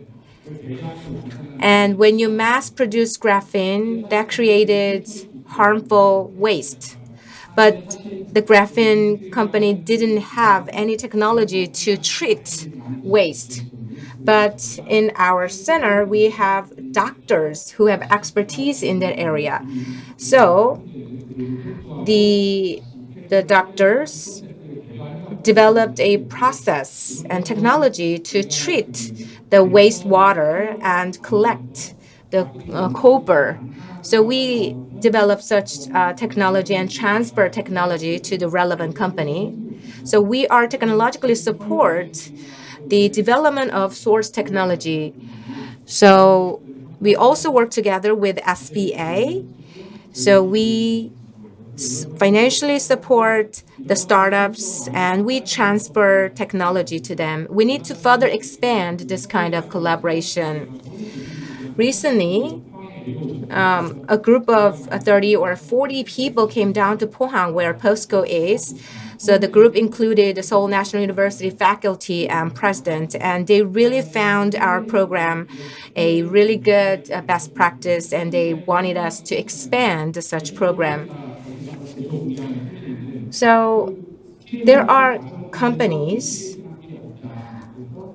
And when you mass produce graphene, that created harmful waste. But the graphene company didn't have any technology to treat waste. But in our center, we have doctors who have expertise in that area. So the doctors developed a process and technology to treat the wastewater and collect the copper. So we developed such technology and transfer technology to the relevant company. So we are technologically support the development of source technology. So we also work together with S.O.A. So we financially support the startups and we transfer technology to them. We need to further expand this kind of collaboration. Recently, a group of 30 or 40 people came down to Pohang, where POSCO is. So the group included the Seoul National University faculty and president, and they really found our program a really good best practice, and they wanted us to expand such program. So there are companies,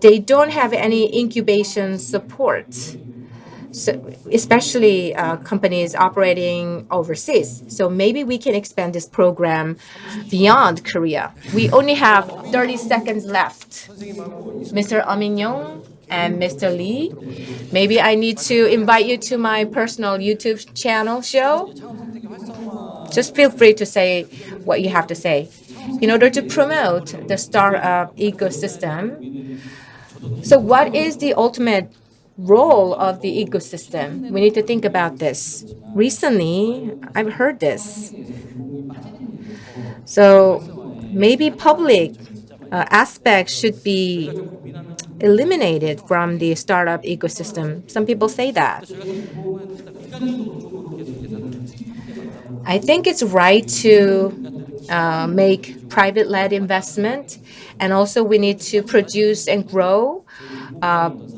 they don't have any incubation support. So especially companies operating overseas. So maybe we can expand this program beyond Korea. We only have 30 seconds left. Mr. Aminyong and Mr. Lee, maybe I need to invite you to my personal YouTube channel show. Just feel free to say what you have to say. In order to promote the startup ecosystem, so what is the ultimate role of the ecosystem? We need to think about this. Recently, I've heard this. So maybe public aspects should be eliminated from the startup ecosystem. Some people say that. I think it's right to make private-led investment, and also we need to produce and grow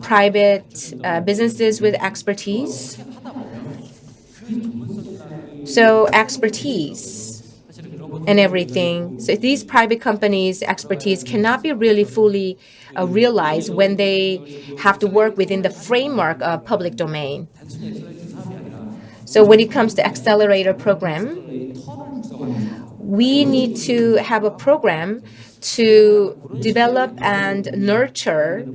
private businesses with expertise. So expertise and everything. So these private companies' expertise cannot be really fully realized when they have to work within the framework of public domain. So when it comes to accelerator program, we need to have a program to develop and nurture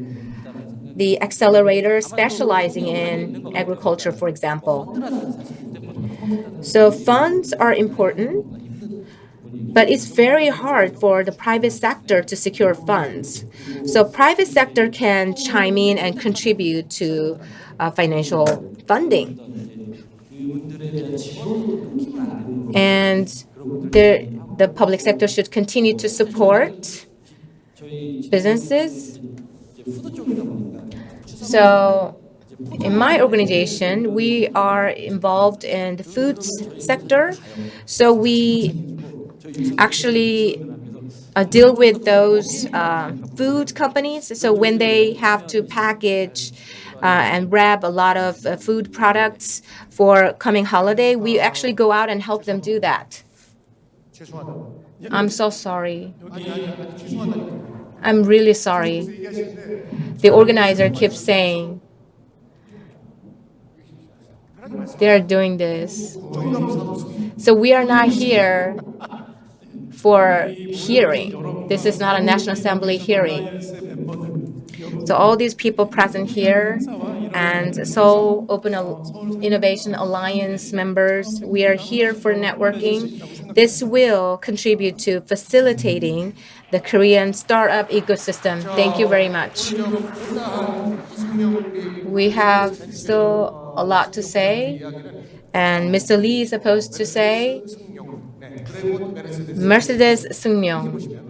the accelerator specializing in agriculture, for example. So funds are important, but it's very hard for the private sector to secure funds. So private sector can chime in and contribute to financial funding. And the public sector should continue to support businesses. So in my organization, we are involved in the food sector. So we actually deal with those food companies. So when they have to package and wrap a lot of food products for coming holiday, we actually go out and help them do that. I'm so sorry. I'm really sorry. The organizer keeps saying they're doing this. So we are not here for hearing. This is not a National Assembly hearing. So all these people present here and Seoul Open Innovation Alliance members, we are here for networking. This will contribute to facilitating the Korean startup ecosystem. Thank you very much. We have still a lot to say, and Mr. Lee is supposed to say, Mercedes Sungmyong.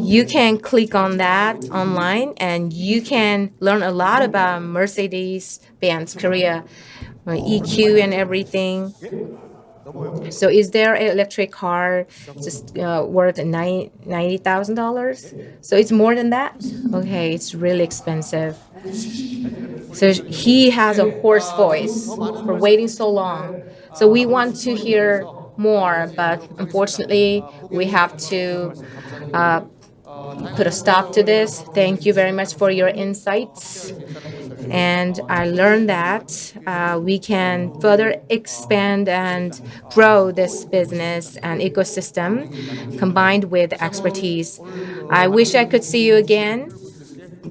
You can click on that online and you can learn a lot about Mercedes-Benz Korea, EQ and everything. So is there an electric car just worth $90,000? So it's more than that? Okay, it's really expensive. So he has a hoarse voice for waiting so long. So we want to hear more, but unfortunately, we have to put a stop to this. Thank you very much for your insights. And I learned that we can further expand and grow this business and ecosystem combined with expertise. I wish I could see you again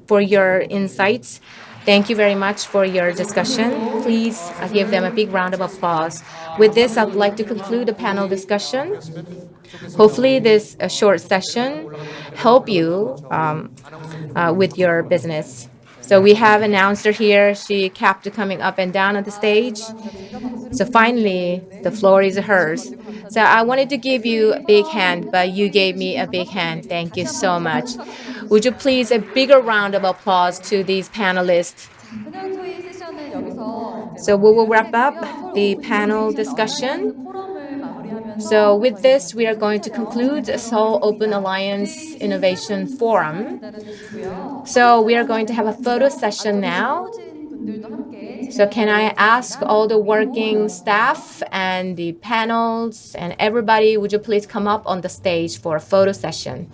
for your insights. Thank you very much for your discussion. Please give them a big round of applause. With this, I'd like to conclude the panel discussion. Hopefully this short session help you with your business. So we have an announcer here. She kept coming up and down on the stage. So finally, the floor is hers. So I wanted to give you a big hand, but you gave me a big hand. Thank you so much. Would you please a bigger round of applause to these panelists? 그냥 토의 세션은 여기서 이제 So we will wrap 마무리를 up 하고요. 서울 the 오픈 panel 이노베이션 discussion. 얼라이언스 포럼을 마무리하면서 So with this, 저희 we are going to conclude the Seoul Open Alliance Innovation Forum. 기다려주시고요. So we are going to have a photo session now. 분들도 함께 So can I ask all the working staff and the panels and everybody, would you please come up on the stage for a photo session?